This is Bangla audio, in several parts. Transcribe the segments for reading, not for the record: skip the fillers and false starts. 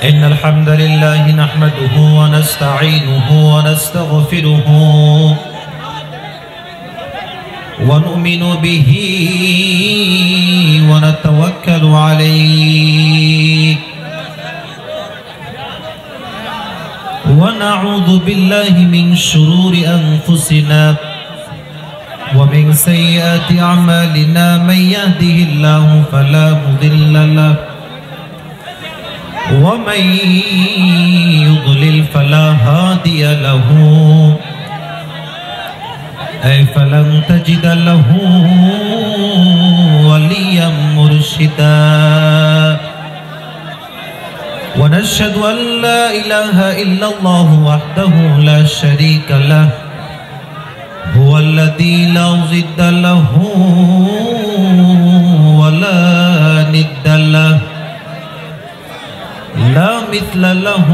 إن الحمد لله نحمده ونستعينه ونستغفره ونؤمن به ونتوكل عليه ونعوذ بالله من شرور أنفسنا ومن سيئات أعمالنا من يهده الله فلا مضل له ومن يضلل فلا هادي له أي فلن تجد له وليا مرشدا ونشهد أن لا إله إلا الله وحده لا شريك له هو الذي لا ضد له ولا ند له لا مثل له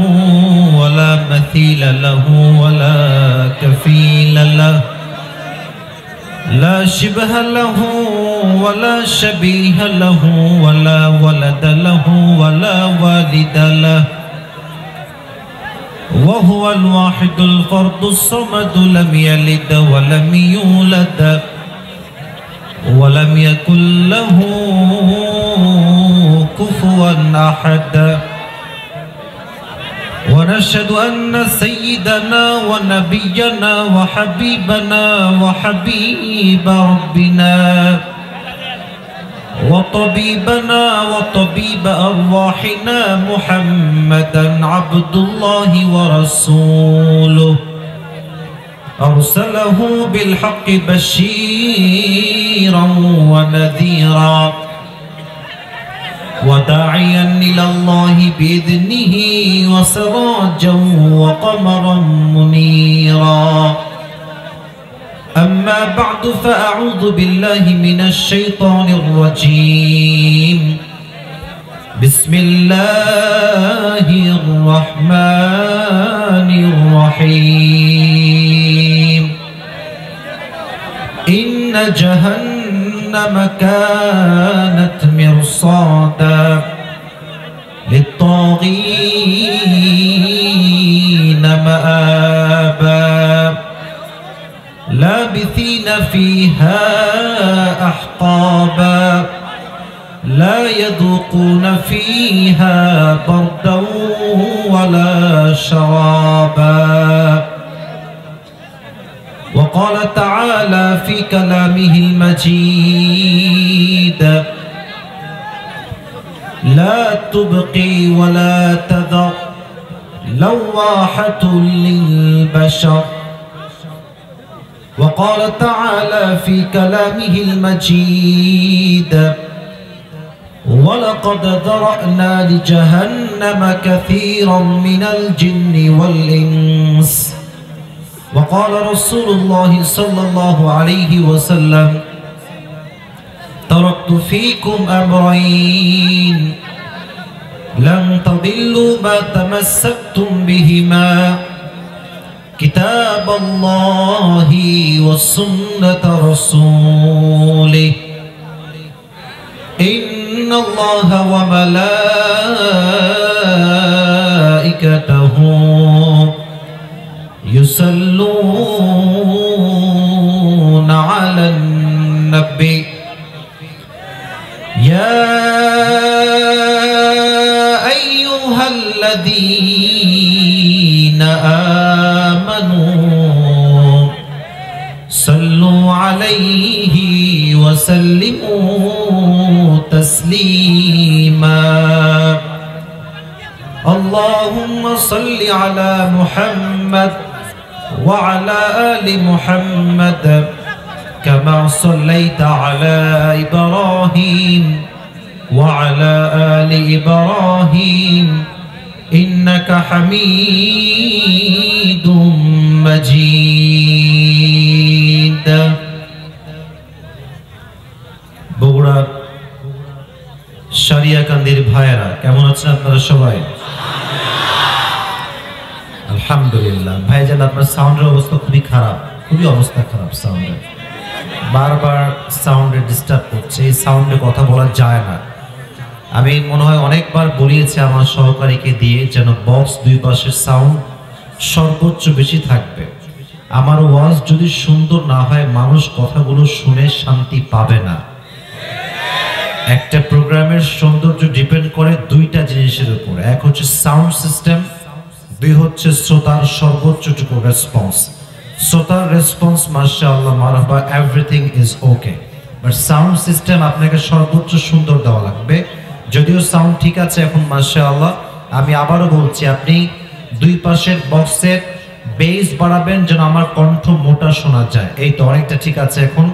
ولا مثيل له ولا كفيل له لا شبه له ولا شبيه له ولا ولد له ولا والد له وهو الواحد الفرد الصمد لم يلد ولم يولد ولم يكن له كفوا أحد ونشهد أن سيدنا ونبينا وحبيبنا وحبيب ربنا وطبيبنا وطبيب أرواحنا محمدا عبد الله ورسوله أرسله بالحق بشيرا ونذيرا وداعيا إلى الله بإذنه وسراجا وقمرا منيرا أما بعد فأعوذ بالله من الشيطان الرجيم بسم الله الرحمن الرحيم إن جهنم كانت مرصادا للطاغين مآبا لابثين فيها أحقابا لا يذوقون فيها بردا ولا شرابا وقال تعالى في كلامه المجيد لا تبقي ولا تذر لواحة للبشر وقال تعالى في كلامه المجيد ولقد ذرأنا لجهنم كثيرا من الجن والإنس وقال رسول الله صلى الله عليه وسلم تركت فيكم أمرين لن تضلوا ما تمسكتم بهما كتاب الله وسنة رسوله إن الله وملائكته يصلون على النبي يا أيها الذين آمنوا صلوا عليه وسلموا تسليما اللهم صل على محمد وعلى آل محمد كما صليت على إبراهيم وعلى آل إبراهيم إنك حميد مجيد বগুড়া সারিয়াকান্দির ভাইয়েরা কেমন আছেন আপনারা সবাই? আলহামদুলিল্লাহ। ভাইজান আপনার সাউন্ডের অবস্থা খুবই খারাপ, খুবই অবস্থা খারাপ সাউন্ডের। বারবার সাউন্ডে ডিস্টার্ব করছে, এই সাউন্ডে কথা বলা যায় না। আমি মনে হয় অনেকবার বলিয়েছি আমার সহকারীকে দিয়ে যেন বক্স দুই পাশের সাউন্ড সর্বোচ্চ বেশি থাকবে। আমার ওয়াজ যদি সুন্দর না হয় মানুষ কথাগুলো শুনে শান্তি পাবে না। একটা প্রোগ্রামের সৌন্দর্য ডিপেন্ড করে দুইটা জিনিসের উপর, এক হচ্ছে সাউন্ড সিস্টেম, দুই হচ্ছে শ্রোতার সর্বোচ্চটুকু রেসপন্স। শ্রোতার রেসপন্স মাশাআল্লাহ মারহাবা everything is okay, but sound system আপনাকে সর্বোচ্চ সুন্দর দেওয়া লাগবে। যদিও সাউন্ড ঠিক আছে এখন মাশাআল্লাহ, আমি আবারও বলছি আপনি দুই পাশের বক্সের বেস বাড়াবেন যেন আমার কণ্ঠ মোটা শোনা যায়। এই তো অনেকটা ঠিক আছে, এখন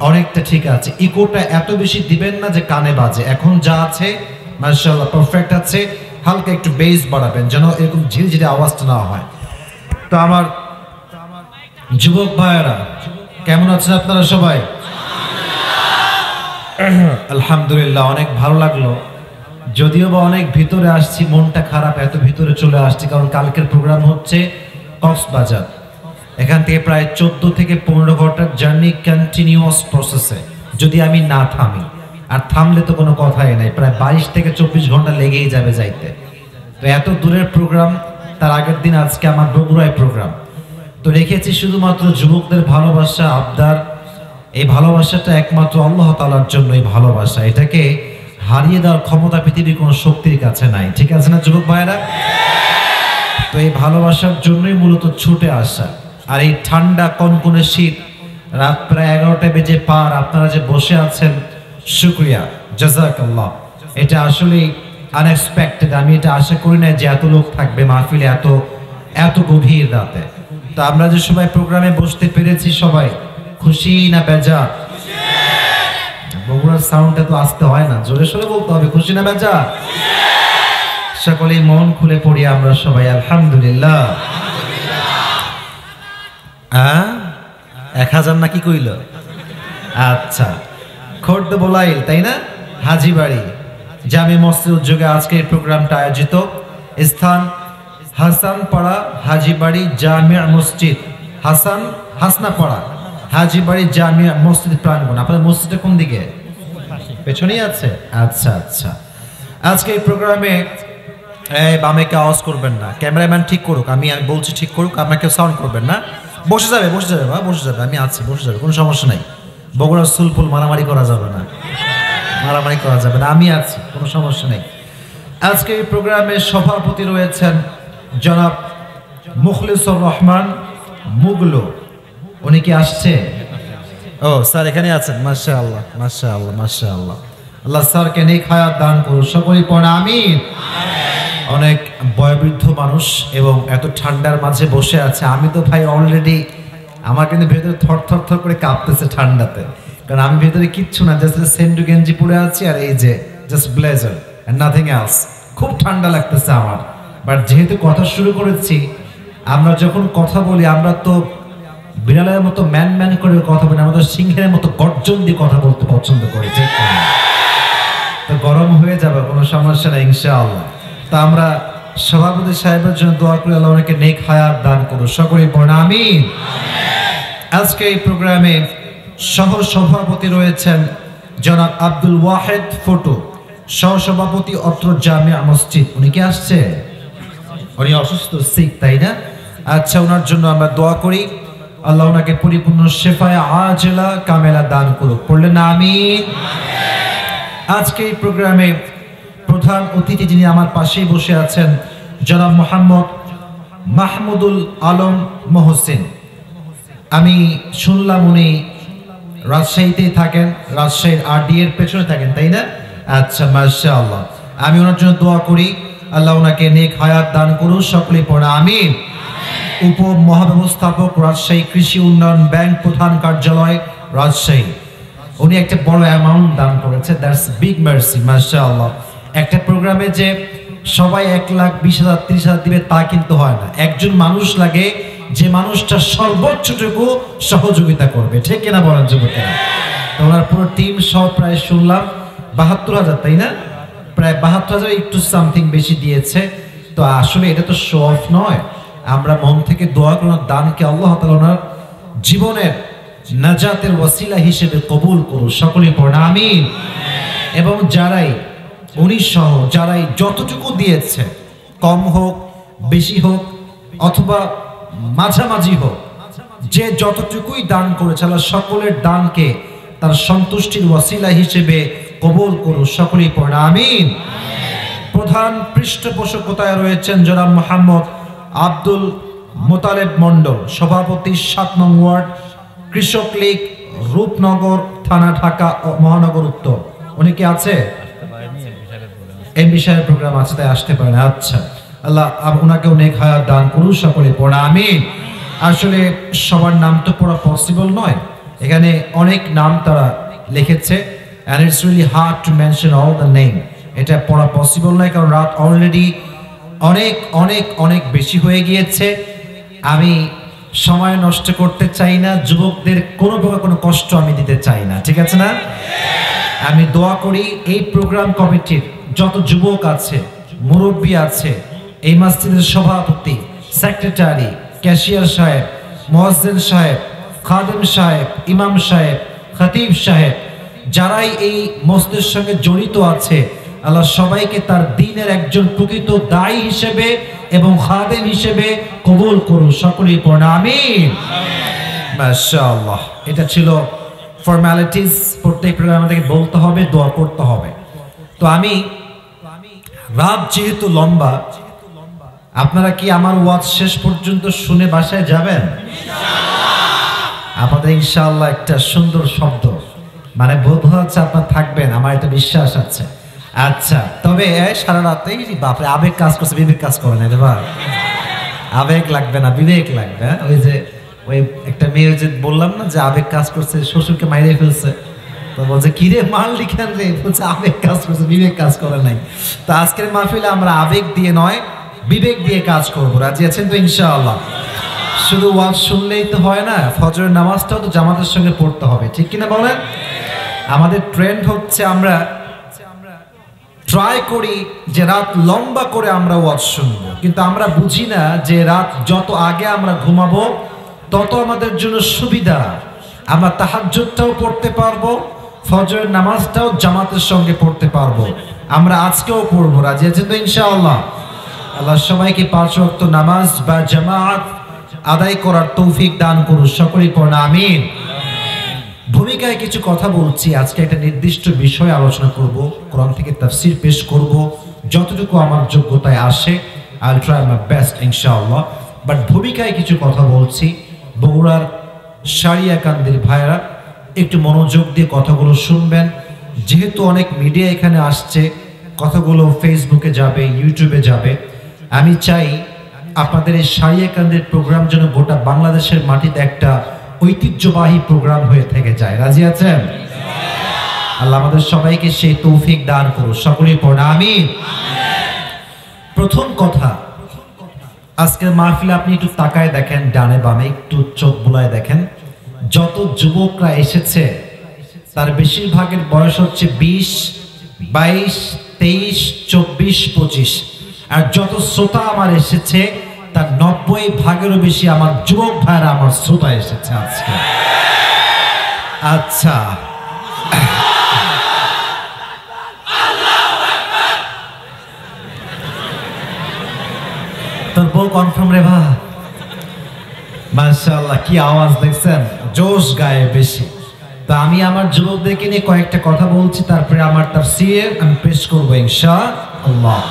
অনেকটা ঠিক আছে। ইকোটা এত বেশি দিবেন না যে কানে বাজে, এখন যা আছে মাশাআল্লাহ পারফেক্ট আছে। হালকা একটু বেস বাড়াবেন যেন এরকম ঝিরঝিরে আওয়াজটা না হয়। তো আমার যুবক ভাইয়েরা কেমন আছেন আপনারা সবাই? আলহামদুলিল্লাহ, অনেক ভালো লাগলো। যদিও বা অনেক ভিতরে আসছি, মনটা খারাপ, এত ভিতরে চলে আসছি কারণ কালকের প্রোগ্রাম হচ্ছে কক্সবাজার। এখান থেকে প্রায় 14 থেকে 15 ঘন্টার জার্নি কন্টিনিউয়াস প্রসেসে, যদি আমি না থামি, আর থামলে তো কোনো কথাই নাই, প্রায় 22 থেকে 24 ঘন্টা লেগেই যাবে যাইতে। তো এত দূরের প্রোগ্রাম, তার আগের দিন আজকে আমার বগুড়ায় প্রোগ্রাম। তো রেখেছি শুধুমাত্র যুবকদের ভালোবাসা, আবদার। এই ভালোবাসাটা একমাত্র আল্লাহ তাআলার জন্য, এই ভালোবাসা এটাকে হারিয়ে দেওয়ার ক্ষমতা পৃথিবীর কোনো শক্তির কাছে নাই। ঠিক আছে না যুবক ভাইরা? তো এই ভালোবাসার জন্যই মূলত ছুটে আসা। আর এই ঠান্ডা কনকনে শীত, রাত প্রায় 11টা বেজে পার, আপনারা যে বসে আছেন, শুকরিয়া, জাযাকাল্লাহ। এটা আসলেই আনএক্সপেক্টেড, আমি এটা আশা করি না যে এত লোক থাকবে মাহফিলে এত গভীর রাতে। তো আমরা যে সবাই প্রোগ্রামে বসতে পেরেছি, সবাই খুশি না বেজার? বগুড়ার সাউন্ডটা তো আসতে হয় না, জোরে সোরে বলতে হবে, খুশি না বেজার? সকলেই মন খুলে পড়ি আমরা সবাই আলহামদুলিল্লাহ। 1000 নাকি কইল? আচ্ছা, খোর্দ বোলাইল তাই না? হাজীবাড়ি জামে মসজিদ উদ্যোগে আজকে এই প্রোগ্রামটা আয়োজিত। স্থান হাসানপাড়া হাজীবাড়ি জামিয়া মসজিদ, হাসনাপাড়া হাজীবাড়ি জামিয়া মসজিদ প্রাঙ্গণ। আপনাদের মসজিদটা কোন দিকে? পেছনেই আছে? আচ্ছা আচ্ছা। আজকে এই প্রোগ্রামে বামে কেউ আওয়াজ করবেন না, ক্যামেরাম্যান ঠিক করুক, আমি বলছি ঠিক করুক, আপনার কেউ সাউন্ড করবেন না। বসে যাবে বা বসে যাবে, আমি আছি, বসে যাবে, কোনো সমস্যা নাই। বগুড়ার সুলফুল মারামারি করা যাবে না, আমি আছি, কোনো সমস্যা নেই। আজকে এই প্রোগ্রামে সভাপতি রয়েছেন জনাব মুখলিসুর রহমান মুগলো। উনি কি আসছে? ও স্যার এখানে আছেন, মাশাআল্লাহ মাশাআল্লাহ মাশাআল্লাহ। আল্লাহ স্যারকে নেক হায়াত দান করুন, সকলেই পড়ে আমিন। অনেক বয়োবৃদ্ধ মানুষ এবং এত ঠান্ডার মাঝে বসে আছে। আমি তো ভাই অলরেডি, আমার কিন্তু ভেতরে থর করে কাঁপতেছে ঠান্ডাতে, কারণ আমি ভেতরে কিচ্ছু না, জাস্ট সেন্ডু গেঞ্জি পরে আছি আর এই যে just blazer and nothing else. খুব ঠান্ডা লাগতেছে আমার। বাট যেহেতু কথা শুরু করেছি, আমরা যখন কথা বলি আমরা তো বিড়ালের মতো ম্যান করে কথা বলি, আমরা তো সিংহের মতো গর্জন দিয়ে কথা বলতে পছন্দ করি। ঠিক তো গরম হয়ে যাবে, কোনো সমস্যা নেই ইনশাআল্লাহ। তা আমরা সভাপতি সাহেবের জন্য দোয়া করি, আল্লাহ ওনাকে নেক হায়াত দান করুন, সকলেই পড়েন আমিন। আজকে এই প্রোগ্রামে সহ সভাপতি রয়েছেন জনাব আব্দুল ওয়াহেদ ফটো, সহসভাপতি অত্র জামিয়া মসজিদ। উনি কি আসছে? উনি অসুস্থ, সিক তাই না? আচ্ছা, ওনার জন্য আমরা দোয়া করি, আল্লাহ ওনাকে পরিপূর্ণ শেফায়ে আজেলা কামেলা দান করুক, পড়লেন আমিন। আজকে এই প্রোগ্রামে প্রধান অতিথি যিনি আমার পাশেই বসে আছেন, জনাব মোহাম্মদ মাহমুদুল আলম মহসিন। আমি শুনলাম উনি রাজশাহীতেই থাকেন, রাজশাহীর RD এর পেছনে থাকেন তাই না? আচ্ছা মাশাআল্লাহ। আমি ওনার জন্য দোয়া করি, আল্লাহ ওনাকে নেক হায়াত দান করুন, সকলেই পড়ে আমিন। উপ মহাব্যবস্থাপক রাজশাহী কৃষি উন্নয়ন ব্যাংক, প্রধান কার্যালয় রাজশাহী, উনি একটা বড় অ্যামাউন্ট দান করেছে, দ্যাটস বিগ মার্সি মাশাআল্লাহ। একটা প্রোগ্রামে যে সবাই 1,20,000 30,000 দিবে তা কিন্তু হয় না, একজন মানুষ লাগে যে মানুষটা সর্বোচ্চটুকু সহযোগিতা করবে। ঠিক কিনা বলেন যুবকেরা? তো ওনার পুরো টিম সব প্রায় শুনলাম 72,000 তাই না? প্রায় 72,000, একটু সামথিং বেশি দিয়েছে। তো আসলে এটা তো শো অফ নয়, আমরা মন থেকে দোয়া করি দানকে আল্লাহ তাআলা ওনার জীবনের নাজাতের ওয়াসিলা হিসেবে কবুল করুন, সকলেই পড়েন আমিন। এবং যারাই উনি সহ যারাই যতটুকু দিয়েছে, কম হোক বেশি হোক অথবা মাঝামাঝি হোক, যে যতটুকুই দান করেছে আল্লাহ সকলের দানকে তার সন্তুষ্টির ওয়াসিলা হিসেবে কবুল করুন। সকলেই পড়েন আমিন। প্রধান পৃষ্ঠপোষকতায় রয়েছেন জনাব মোহাম্মদ আব্দুল মোতালেব মন্ডল, সভাপতি ৭ নং ওয়ার্ড, কৃষক লীগ, রূপনগর থানা, ঢাকা মহানগর উত্তর। উনি কি আছে? এমপি সাহেব প্রোগ্রাম আছে তাই আসতে পারেন। আচ্ছা, আল্লাহ ওনাকে অনেক হায়াত দান করুন। সকলে পড়া আমিন। আসলে সবার নাম তো পড়া পসিবল নয়, এখানে অনেক নাম তারা লিখেছে, and it's really hard to mention all the name. এটা পড়া পসিবল নয় কারণ রাত অলরেডি অনেক অনেক অনেক বেশি হয়ে গিয়েছে। আমি সময় নষ্ট করতে চাই না, যুবকদের কোনো প্রকার কোনো কষ্ট আমি দিতে চাই না, ঠিক আছে না? আমি দোয়া করি এই প্রোগ্রাম কমিটির যত যুবক আছে, মুরব্বী আছে, এই মসজিদের সভাপতি, সেক্রেটারি, ক্যাশিয়ার সাহেব, মুয়াজ্জিন সাহেব, খাদেম সাহেব, ইমাম সাহেব, খতিব সাহেব, যারাই এই মসজিদের সঙ্গে জড়িত আছে, আল্লাহ সবাইকে তার দ্বীনের একজন প্রকৃত দায়ী হিসেবে এবং খাদেম হিসেবে কবুল করুন। সকলেই পড়েন আমিন। মাশাআল্লাহ। এটা ছিল ফর্মালিটিস, প্রত্যেক প্রোগ্রামে আমাদেরকে বলতে হবে, দোয়া করতে হবে। তো আমি রাত যেহেতু লম্বা, আপনারা কি আমার ওয়াজ শেষ পর্যন্ত শুনে বাসায় যাবেন? আপনাদের ইনশাআল্লাহ একটা সুন্দর শব্দ, মানে বোধ হচ্ছে আপনারা থাকবেন, আমার একটা বিশ্বাস আছে। আচ্ছা, তবে সারা রাতেই বাপরে আবেগ কাজ করছে, বিবেক কাজ করে না রে ভাই। আবেগ লাগবে না, বিবেক লাগবে। ওই যে ওই একটা মেয়ে যে বললাম না যে আবেগ কাজ করছে, শ্বশুরকে মাইরে ফেলছে, তো বলছে কি রে মারলি কেন রে? বলছে আবেগ কাজ করছে, বিবেক কাজ করে নাই। তো আজকের মাহফিলে আমরা আবেগ দিয়ে নয়, বিবেক দিয়ে কাজ করবো। রাজি আছেন তো ইনশাআল্লাহ? শুধু ওয়াজ শুনলেই তো হয় না, ফজরের নামাজটাও তো জামাতের সঙ্গে পড়তে হবে, ঠিক কিনা বলেন? আমাদের ট্রেন্ড হচ্ছে আমরা ট্রাই করি যে রাত লম্বা করে আমরা ওয়াজ শুনবো, কিন্তু আমরা বুঝি না যে রাত যত আগে আমরা ঘুমাবো তত আমাদের জন্য সুবিধা। আমরা তাহাজ্জুদটাও পড়তে পারবো, ফজরের নামাজটাও জামাতের সঙ্গে পড়তে পারবো। আমরা আজকেও পড়বো। রাজি আছেন তো ইনশাআল্লাহ? আল্লাহ সবাইকে 5 ওয়াক্ত নামাজ বা জামাত আদায় করার তৌফিক দান করুন। সকলেই পড়েন আমিন। ভূমিকায় কিছু কথা বলছি, আজকে একটা নির্দিষ্ট বিষয় আলোচনা করব, কোরআন থেকে তাফসীর পেশ করব, যতটুকু আমার যোগ্যতায় আসে আই ট্রাই মাই বেস্ট ইনশাআল্লাহ। বাট ভূমিকায় কিছু কথা বলছি, বগুড়ার সারিয়াকান্দির ভাইরা একটু মনোযোগ দিয়ে কথাগুলো শুনবেন। যেহেতু অনেক মিডিয়া এখানে আসছে, কথাগুলো ফেসবুকে যাবে, ইউটিউবে যাবে, আমি চাই আপনাদের এই সারিয়াকান্দির প্রোগ্রাম যেন গোটা বাংলাদেশের মাটিতে একটা ঐতিহ্যবাহী প্রোগ্রাম হয়ে থেকে যায়। রাজি আছেন? আল্লাহ আমাদের সবাইকে সেই তৌফিক দান করুন। সকলেই পড়েন আমিন। প্রথম কথা, আজকের মাহফিলে আপনি একটু তাকায় দেখেন, ডানে বামে একটু চোখ বুলায় দেখেন, যত যুবকরা এসেছে তার বেশিরভাগের বয়স হচ্ছে 20, 22, 23, 24, 25। আর যত শ্রোতা আমার এসেছে তার 90% বেশি আমার যুবক ভাইরা আমার শ্রোতা এসেছে আজকে। আচ্ছা, তোর বউ কনফার্ম রে ভা? মাশাআল্লাহ, কি আওয়াজ দেখছেন, জোশ গায়ে বেশি। তো আমি আমার যুবকদেরকে নিয়ে কয়েকটা কথা বলছি, তারপরে আমার তাফসীর আমি পেশ করবো ইনশাআল্লাহ।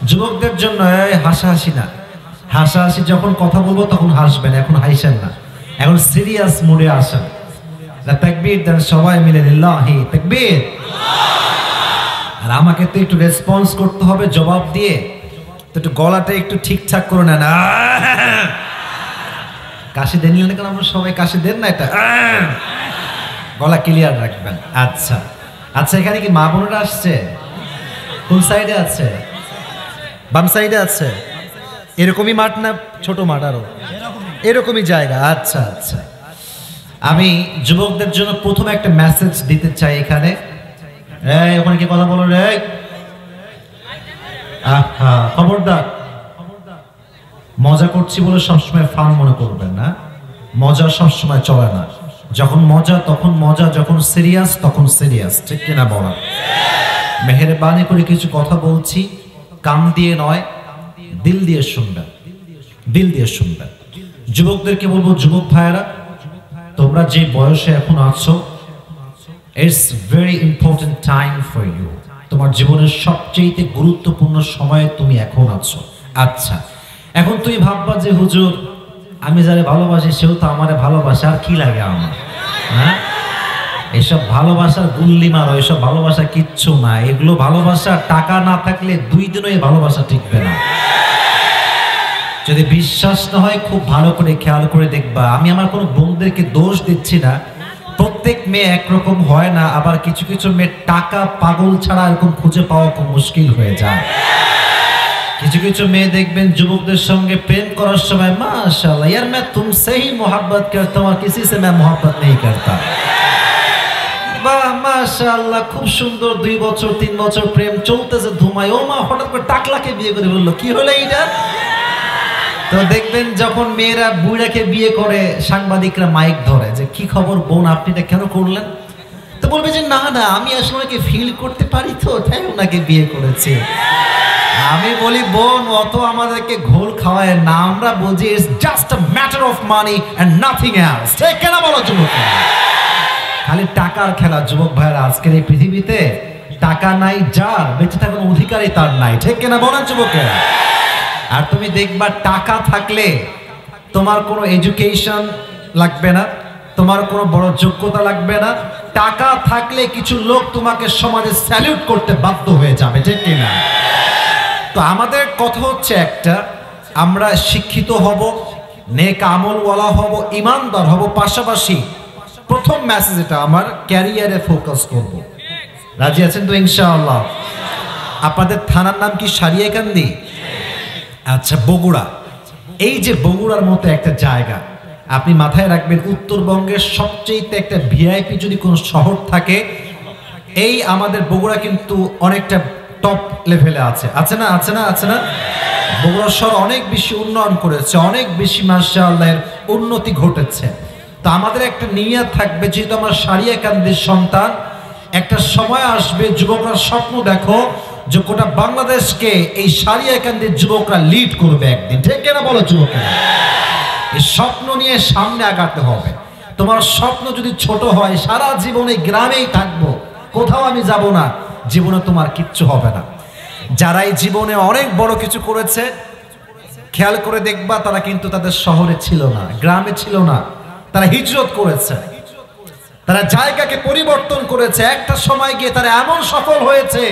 যুবকদের জন্য হাসাহাসি না, হাসাহাসি যখন কথা বলবো তখন হাসবেন, এখন হাসেন না, এখন সিরিয়াস মুডে আসেন। তাকবীর দেন সবাই মিলে, লিল্লাহি তাকবীর। আর আমাকে তো একটু রেসপন্স করতে হবে জবাব দিয়ে, তো একটু গলাটা একটু ঠিকঠাক করে নেন। কাশি দেন না কেন? আমরা সবাই কাশি দেন না, এটা গলা ক্লিয়ার রাখবেন। আচ্ছা আচ্ছা, এখানে কি মা বোনেরা আসছে? কোন সাইডে আছে? বাম সাইডে আছে? এরকমই মাঠ না ছোট মাঠ? আরো এরকমই জায়গা। আচ্ছা আচ্ছা, আমি যুবকদের জন্য প্রথমে একটা মেসেজ দিতে চাই এখানে। ওখানে কি কথা বলো রে? খবরদার, মজা করছি বলে সবসময় ফান মনে করবেন না, মজা সবসময় চলে না। যখন মজা তখন মজা, যখন সিরিয়াস তখন সিরিয়াস, ঠিক কিনা বলা? মেহেরবানি করে কিছু কথা বলছি, কান দিয়ে নয়, দিল দিয়ে শুনবেন, দিল দিয়ে শুনবেন। যুবকদেরকে বলবো, যুবক ভাইয়েরা, তোমরা যে বয়সে এখন আছো, it's very important time for you. তোমার জীবনের সবচেয়ে গুরুত্বপূর্ণ সময়ে তুমি এখন আছো। আচ্ছা, এখন তুমি ভাববা যে হুজুর, আমি যারে ভালোবাসি সেও তো আমারে ভালোবাসে, আর কি লাগে আমার? হ্যাঁ, এসব ভালোবাসার গুল্লি মারো, এসব ভালোবাসা কিচ্ছু না। এগুলো ভালোবাসা, টাকা না থাকলে 2 দিনও এই ভালোবাসা টিকবে না। যদি বিশ্বাস না হয় খুব ভালো করে খেয়াল করে দেখবা। আমি আমার কোনো বন্ধুদেরকে দোষ দিচ্ছি না, প্রত্যেক মেয়ে একরকম হয় না, আবার কিছু কিছু মেয়ে টাকা পাগল ছাড়া এরকম খুঁজে পাওয়া খুব মুশকিল হয়ে যায়। কিছু কিছু মেয়ে দেখবেন যুবকদের সঙ্গে প্রেম করার সময় মাশাআল্লাহ यार मैं तुमसे ही मोहब्बत करता हूं और किसी से मैं मोहब्बत नहीं करता। বাহ মাশাআল্লাহ, খুব সুন্দর, 2 বছর 3 বছর প্রেম চলতেছে ধুমায়, ও মা হঠাৎ করে টাকলাকে বিয়ে করে বললো, কি হলো এইটা? তো দেখবেন যখন মেয়েরা বুড়াকে বিয়ে করে, সাংবাদিকরা মাইক ধরে যে কি খবর বোন, আপনি এটা কেন করলেন? তো বলবে যে না না, আমি আসলে ওনাকে ফিল করতে পারি, তো তাই ওনাকে বিয়ে করেছি। আমি বলি বোন, অত আমাদেরকে ঘোল খাওয়ায় না, আমরা বুঝি it's just a matter of money and nothing else. ঠিক কেন বলো যুবক? খালি টাকার খেলা যুবক ভাইরা, আজকের এই পৃথিবীতে টাকা নাই যার, বেঁচে থাকার অধিকারই তার নাই। ঠিক কেনা বলেন যুবকেরা? আর তুমি দেখবা টাকা থাকলে তোমার কোনো এডুকেশন লাগবে না, তোমার কোনো বড় যোগ্যতা লাগবে না। টাকা থাকলে কিছু লোক তোমাকে সমাজে স্যালিউট করতে বাধ্য হয়ে যাবে। ঠিক কিনা? তো আমাদের কথা হচ্ছে একটা, আমরা শিক্ষিত হব, নেক আমলওয়ালা হব, ইমানদার হব, পাশাপাশি প্রথম মেসেজ এটা আমার, ক্যারিয়ারে ফোকাস করব। রাজি আছেন তো ইনশাআল্লাহ? আপনাদের থানার নাম কি সারিয়াকান্দি? আচ্ছা, বগুড়া। এই যে বগুড়ার মতো একটা জায়গা, আপনি মাথায় রাখবেন, উত্তরবঙ্গের সবচেয়ে একটা ভিআইপি যদি কোনো শহর থাকে, এই আমাদের বগুড়া কিন্তু অনেকটা টপ লেভেলে আছে। আছে না? আছে না? আছে না? বগুড়া শহর অনেক বেশি উন্নয়ন করেছে, অনেক বেশি মাশাআল্লাহর উন্নতি ঘটেছে। তো আমাদের একটা নিয়ত থাকবে, যেহেতু আমরা সারিয়াকান্দির সন্তান, একটা সময় আসবে যুবকরা স্বপ্ন দেখো যে গোটা বাংলাদেশকে এই সারিয়াকান্দির যুবকরা লিড করবে একদিন। ঠিক কিনা বলো যুবকেরা? এই স্বপ্ন নিয়ে সামনে আগাতে হবে। তোমার স্বপ্ন যদি ছোট হয়, সারা জীবনে গ্রামেই থাকবো, কোথাও আমি যাব না, জীবনে তোমার কিচ্ছু হবে না। যারাই জীবনে অনেক বড় কিছু করেছে, খেয়াল করে দেখবা তারা কিন্তু তাদের শহরে ছিল না, গ্রামে ছিল না, তারা হিজরত করেছে, তারা জায়গাকে পরিবর্তন করেছে। একটা সময় গিয়ে তারা এমন সফল হয়েছে,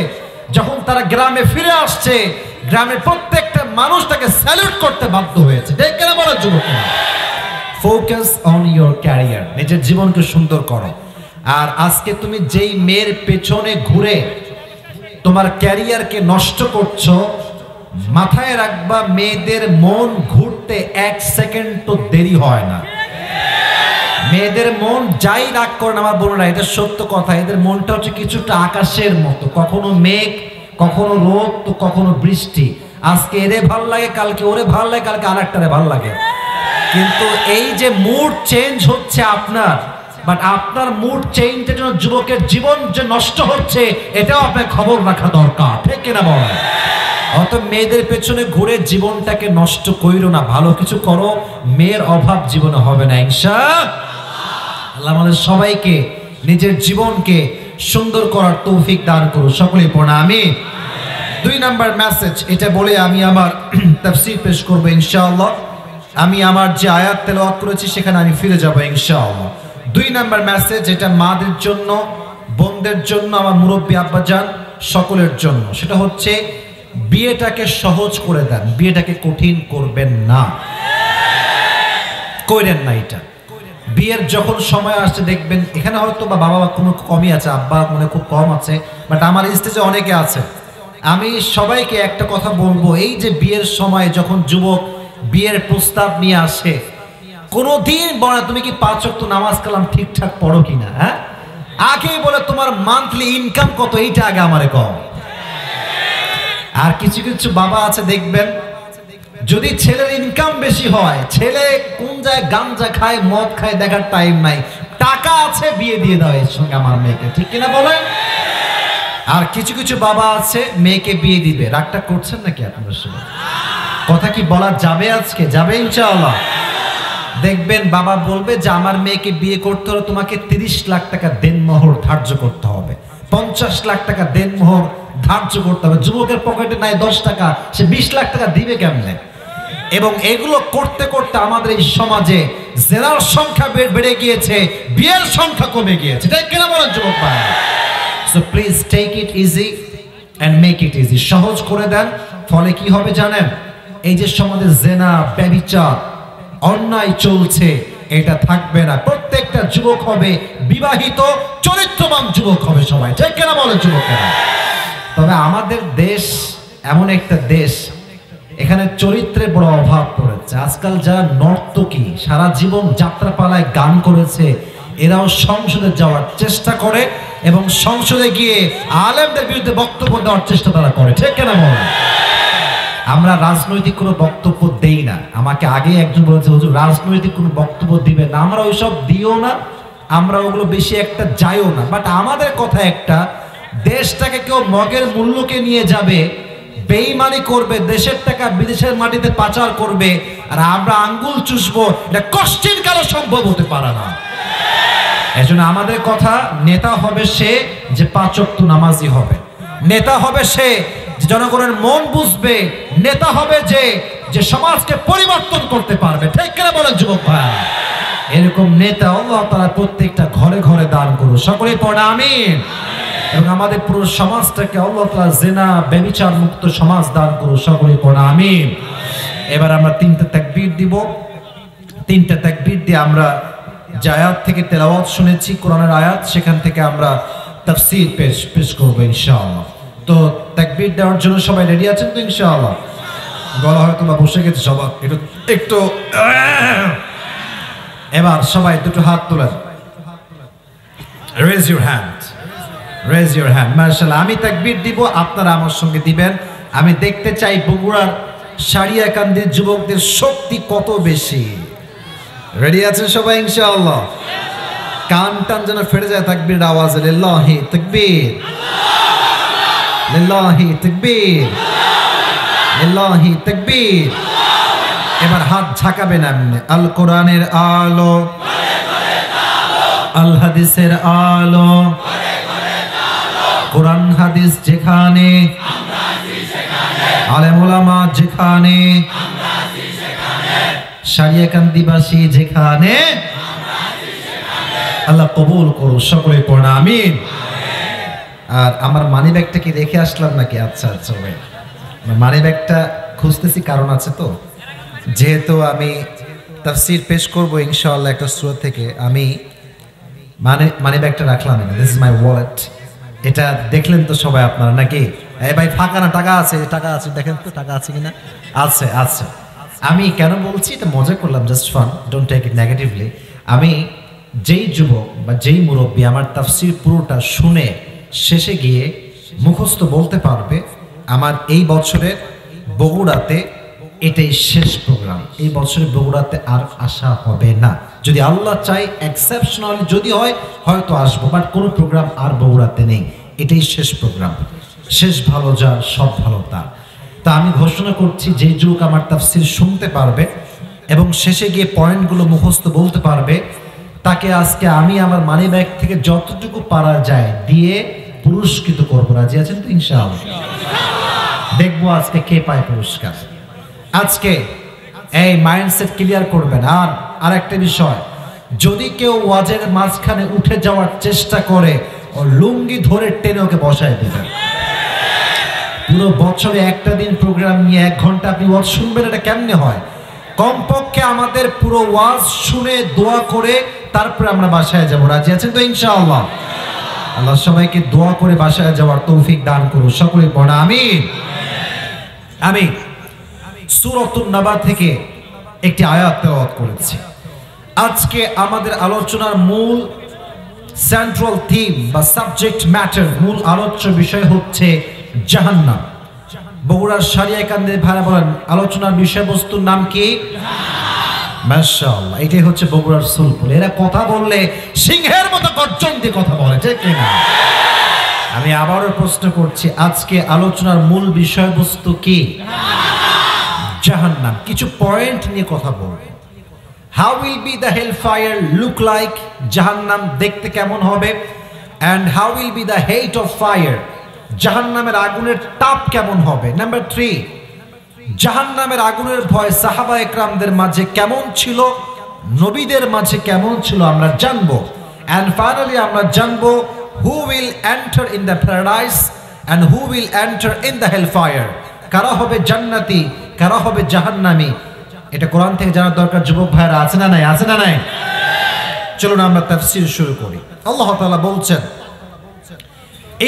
যখন তারা গ্রামে ফিরে আসছে, গ্রামের প্রত্যেকটা মানুষ তাকে স্যালুট করতে বাধ্য হয়েছে। ঠিক কেন বলো যুবকেরা? ফোকাস অন ইয়োর ক্যারিয়ার, নিজের জীবনকে সুন্দর করো। আর আজকে তুমি যেই মেয়ের পেছনে ঘুরে তোমার ক্যারিয়ারকে নষ্ট করছো, মাথায় রাখবা, মেয়েদের মন ঘুরতে 1 সেকেন্ড তো দেরি হয় না। মেয়েদের মন যাই রাগ করেন আমার বোনেরা, এটা সত্য কথা, এদের মনটা হচ্ছে কিছুটা আকাশের মতো, কখনো মেঘ, কখনো রোদ, তো কখনো বৃষ্টি। আজকে এরে ভাল লাগে, কালকে ওরে ভাল লাগে, কালকে আরেকটারে ভাল লাগে। কিন্তু এই যে মুড চেঞ্জ হচ্ছে আপনার, বাট আপনার মুড চেঞ্জের জন্য যুবকের জীবন যে নষ্ট হচ্ছে, এটাও আপনার খবর রাখা দরকার। ঠিক কিনা বলেন? অত মেয়েদের পেছনে ঘুরে জীবনটাকে নষ্ট কইরো না, ভালো কিছু করো, মেয়ের অভাব জীবনে হবে না ইনশাআল্লাহ। আমাদের সবাইকে নিজের জীবনকে সুন্দর করার তৌফিক দান করুন, সকলেই পড়ুন আমিন। 2 নাম্বার মেসেজ, এটা বলে আমি আমার তাফসীর পেশ করব ইনশাআল্লাহ। আমি আমার যে আয়াত তেলাওয়াত করেছি সেখানে আমি ফিরে যাব ইনশাআল্লাহ। 2 নাম্বার মেসেজ, এটা মাদের জন্য, বোনদের জন্য, আমার মুরব্বী আব্বাজান সকলের জন্য, সেটা হচ্ছে বিয়েটাকে সহজ করে দেন, বিয়েটাকে কঠিন করবেন না, কইরেন না। এটা বিয়ের যখন সময় আসছে দেখবেন, এখানে হয়তো বা বাবা কোনো কমই আছে, আব্বা মনে খুব কম আছে, বাট আমার স্টেজে অনেকে আছে। আমি সবাইকে একটা কথা বলবো, এই যে বিয়ের সময় যখন যুবক বিয়ের প্রস্তাব নিয়ে আসে, কোনোদিন বলে তুমি কি 5 ওয়াক্ত নামাজ কালাম ঠিকঠাক পড়ো কিনা, হ্যাঁ? আগেই বলে তোমার মান্থলি ইনকাম কত, এইটা আগে আমারে কম। আর কিছু কিছু বাবা আছে দেখবেন, যদি ছেলের ইনকাম বেশি হয়, ছেলে কোন জায়গায় গাঞ্জা খায়, মদ খায়, দেখার টাইম নাই, টাকা আছে, বিয়ে দিয়ে দাও এর সঙ্গে আমার মেয়েকে। ঠিক কিনা বলেন? আর কিছু কিছু বাবা আছে মেয়েকে বিয়ে দিবে, রাগটা করছেন নাকি আপনার সবাই? কথা কি বলা যাবে আজকে? যাবে ইনশাআল্লাহ। দেখবেন বাবা বলবে যে আমার মেয়েকে বিয়ে করতে হলে তোমাকে 30 লাখ টাকা দেনমোহর ধার্য করতে হবে, 50 লাখ টাকা দেনমোহর ধার্য করতে হবে। যুবকের পকেটে নাই 10 টাকা, সে 20 লাখ টাকা দিবে কেমনে? এবং এগুলো করতে করতে আমাদের এই সমাজে জেনার সংখ্যা বেড়ে গিয়েছে, বিয়ের সংখ্যা কমে গিয়েছে। তাই কেন বলেন যুবক ভাই? So please take it easy and make it easy. সহজ করে দেন, ফলে কি হবে জানেন? এই যে সমাজে জেনা, ব্যভিচার, অন্যায় চলছে, এটা থাকবে না। প্রত্যেকটা যুবক হবে বিবাহিত, চরিত্রবান যুবক হবে সবাই। ঠিক কেন বলেন যুবকেরা? তবে আমাদের দেশ এমন একটা দেশ, এখানে চরিত্রের বড় অভাব পড়েছে। আজকাল যারা নর্তকী, সারা জীবন যাত্রাপালায় গান করেছে, এরাও সংসদে যাওয়ার চেষ্টা করে এবং সংসদে গিয়ে আলেমদের বিরুদ্ধে বক্তব্য দেওয়ার চেষ্টা তারা করে। ঠিক কেন বলেন? আমরা রাজনৈতিক কোনো বক্তব্য দেই না। আমাকে আগে একজন বলেছে, হুজুর রাজনৈতিক কোনো বক্তব্য দিবে না। আমরা ওইসব দিও না, আমরা ওগুলো বেশি একটা যাইও না। বাট আমাদের কথা একটা, দেশটাকে কেউ মগের মূল্যকে নিয়ে যাবে, বেঈমানি করবে, দেশের টাকা বিদেশের মাটিতে পাচার করবে, আর আমরা আঙ্গুল চুষবো, এটা কষ্টের কারো সম্ভব হতে পারে না। এজন্য আমাদের কথা, নেতা হবে সে যে 5 ওয়াক্ত নামাজি হবে, নেতা হবে সে যে জনগণের মন বুঝবে, নেতা হবে যে সমাজকে পরিবর্তন করতে পারবে। ঠিক কিনা বলেন যুবক ভাই? এরকম নেতা আল্লাহ তাআলা প্রত্যেকটা ঘরে ঘরে দান করুন। সকলে পড়ে আমিন। এবং আমাদের পুরো সমাজটাকে আল্লাহ তাআলা জিনা ব্যভিচার মুক্ত সমাজ দান করুন। সকলে পড়ে আমিন। এবার আমরা 3টা তাকবীর দিব। 3টা তাকবীর দিয়ে আমরা যে আয়াত থেকে তেলাওয়াত শুনেছি, কোরআনের আয়াত, সেখান থেকে আমরা তাফসীর পেশ করব ইনশাআল্লাহ। তো তাকবীর দেওয়ার জন্য সবাই রেডি আছেন তো ইনশাআল্লাহ? গলা হয়তো বা বসে গেছে সবার, একটু এবার সবাই দুটো হাত তোলেন। Raise your hand, raise your hand. মাশাআল্লাহ। আমি তাকবীর দিব, আপনারা আমার সঙ্গে দিবেন। আমি দেখতে চাই বগুড়ার সারিয়াকান্দির যুবকদের শক্তি কত বেশি। রেডি আছেন সবাই ইনশাআল্লাহ? কান টান যেন ফেটে যায় তাকবীর আওয়াজে। লিল্লাহি তাকবীর, লিল্লাহি তাকবীর, লিল্লাহি তাকবীর। এবার হাত ঝাঁকাবেন এমনি। আল কোরআনের আলো, আল হাদিসের আলো, কোরআন হাদিস যেখানে, আলেম ওলামা যেখানে, সারিয়াকান্দিবাসী যেখানে, আল্লাহ কবুল করুন। সকলে পড়ুন আমিন। আর আমার মানি ব্যাগটা কি রেখে আসলাম নাকি? আচ্ছা আচ্ছা ভাই, মানি ব্যাগটা খুঁজতেছি, কারণ আছে তো। যেহেতু আমি তাফসীর পেশ করব ইনশাআল্লাহ একটা সূরা থেকে, আমি মানি ব্যাগটা রাখলাম না। This is my wallet. এটা দেখলেন তো সবাই আপনারা নাকি? এই ভাই ফাঁকা না, টাকা আছে, টাকা আছে, দেখেন তো টাকা আছে কিনা। আছে, আছে। আমি কেন বলছি এটা, মজা করলাম, just fun, don't take it negatively. আমি যেই যুবক বা যেই মুরব্বী আমার তাফসীর পুরোটা শুনে শেষে গিয়ে মুখস্থ বলতে পারবে, আমার এই বছরের বগুড়াতে এটাই শেষ প্রোগ্রাম। এই বছরের বগুড়াতে আর আসা হবে না। যদি আল্লাহ চাই, এক্সেপশনালি যদি হয় হয়তো আসবো, বাট কোনো প্রোগ্রাম আর বগুড়াতে নেই। এটাই শেষ প্রোগ্রাম। শেষ ভালো যার, সব ভালো তার। তা আমি ঘোষণা করছি, যে যুবক আমার তাফসীর শুনতে পারবে এবং শেষে গিয়ে পয়েন্টগুলো মুখস্থ বলতে পারবে, তাকে আজকে আমি আমার মানি ব্যাগ থেকে যতটুকু পারা যায় দিয়ে পুরস্কৃত করবো। রাজি আছেন তো ইনশাআল্লাহ? দেখবো আজকে কে পায় পুরস্কার। আজকে এই মাইন্ডসেট ক্লিয়ার করবেন। আর আরেকটা বিষয়, যদি কেউ ওয়াজের মাঝখানে উঠে যাওয়ার চেষ্টা করে, ও লুঙ্গি ধরে টেনে ওকে বসায় দিবেন। পুরো বছরে একটা দিন প্রোগ্রাম নিয়ে 1 ঘন্টা আপনি ওয়াজ শুনবেন, এটা কেমনে হয়? কমপক্ষে আমাদের পুরো ওয়াজ শুনে দোয়া করে তারপরে আমরা বাসায় যাব। রাজি আছেন তো ইনশাআল্লাহ? আল্লাহ সবাইকে দোয়া করে বাসায় যাওয়ার তৌফিক দান করুন। সকলে পড়া আমিন। আমি সূরাতুন নাবা থেকে একটি আয়াত তেলাওয়াত করেছি। আজকে আমাদের আলোচনার মূল সেন্ট্রাল থিম বা সাবজেক্ট ম্যাটার, মূল আলোচ্য বিষয় হচ্ছে জাহান্নাম। বগুড়ার সারিয়াকান্দির ভাইরা বলেন, আলোচনার বিষয়বস্তুর নাম কি? মাশাআল্লাহ। এটাই হচ্ছে বগুড়ার সুলপুল। এরা কথা বললে সিংহের মতো গর্জন দিয়ে কথা বলে, ঠিক কিনা? আমি আবারও প্রশ্ন করছি, আজকে আলোচনার মূল বিষয়বস্তু কি? জাহান্নাম। কিছু পয়েন্ট নিয়ে কথা বলবো। How will be the hellfire look like? জাহান্নাম দেখতে কেমন হবে? And how will be the hate of fire? জাহান্নামের আগুনের তাপ কেমন হবে? নাম্বার 3, জাহান্নামের আগুনের ভয় সাহাবা একরামদের মাঝে কেমন ছিল, নবীদের মাঝে কেমন ছিল আমরা জানবো। And finally আমরা জানবো who will enter in the paradise and who will enter in the hellfire. কারা হবে জান্নাতি, কারা হবে জাহান্নামী, এটা কোরআন থেকে জানার দরকার। যুবক ভাইরা আছে না নাই? আছে না নাই? চলুন আমরা তাফসীর শুরু করি। আল্লাহ তাআলা বলছেন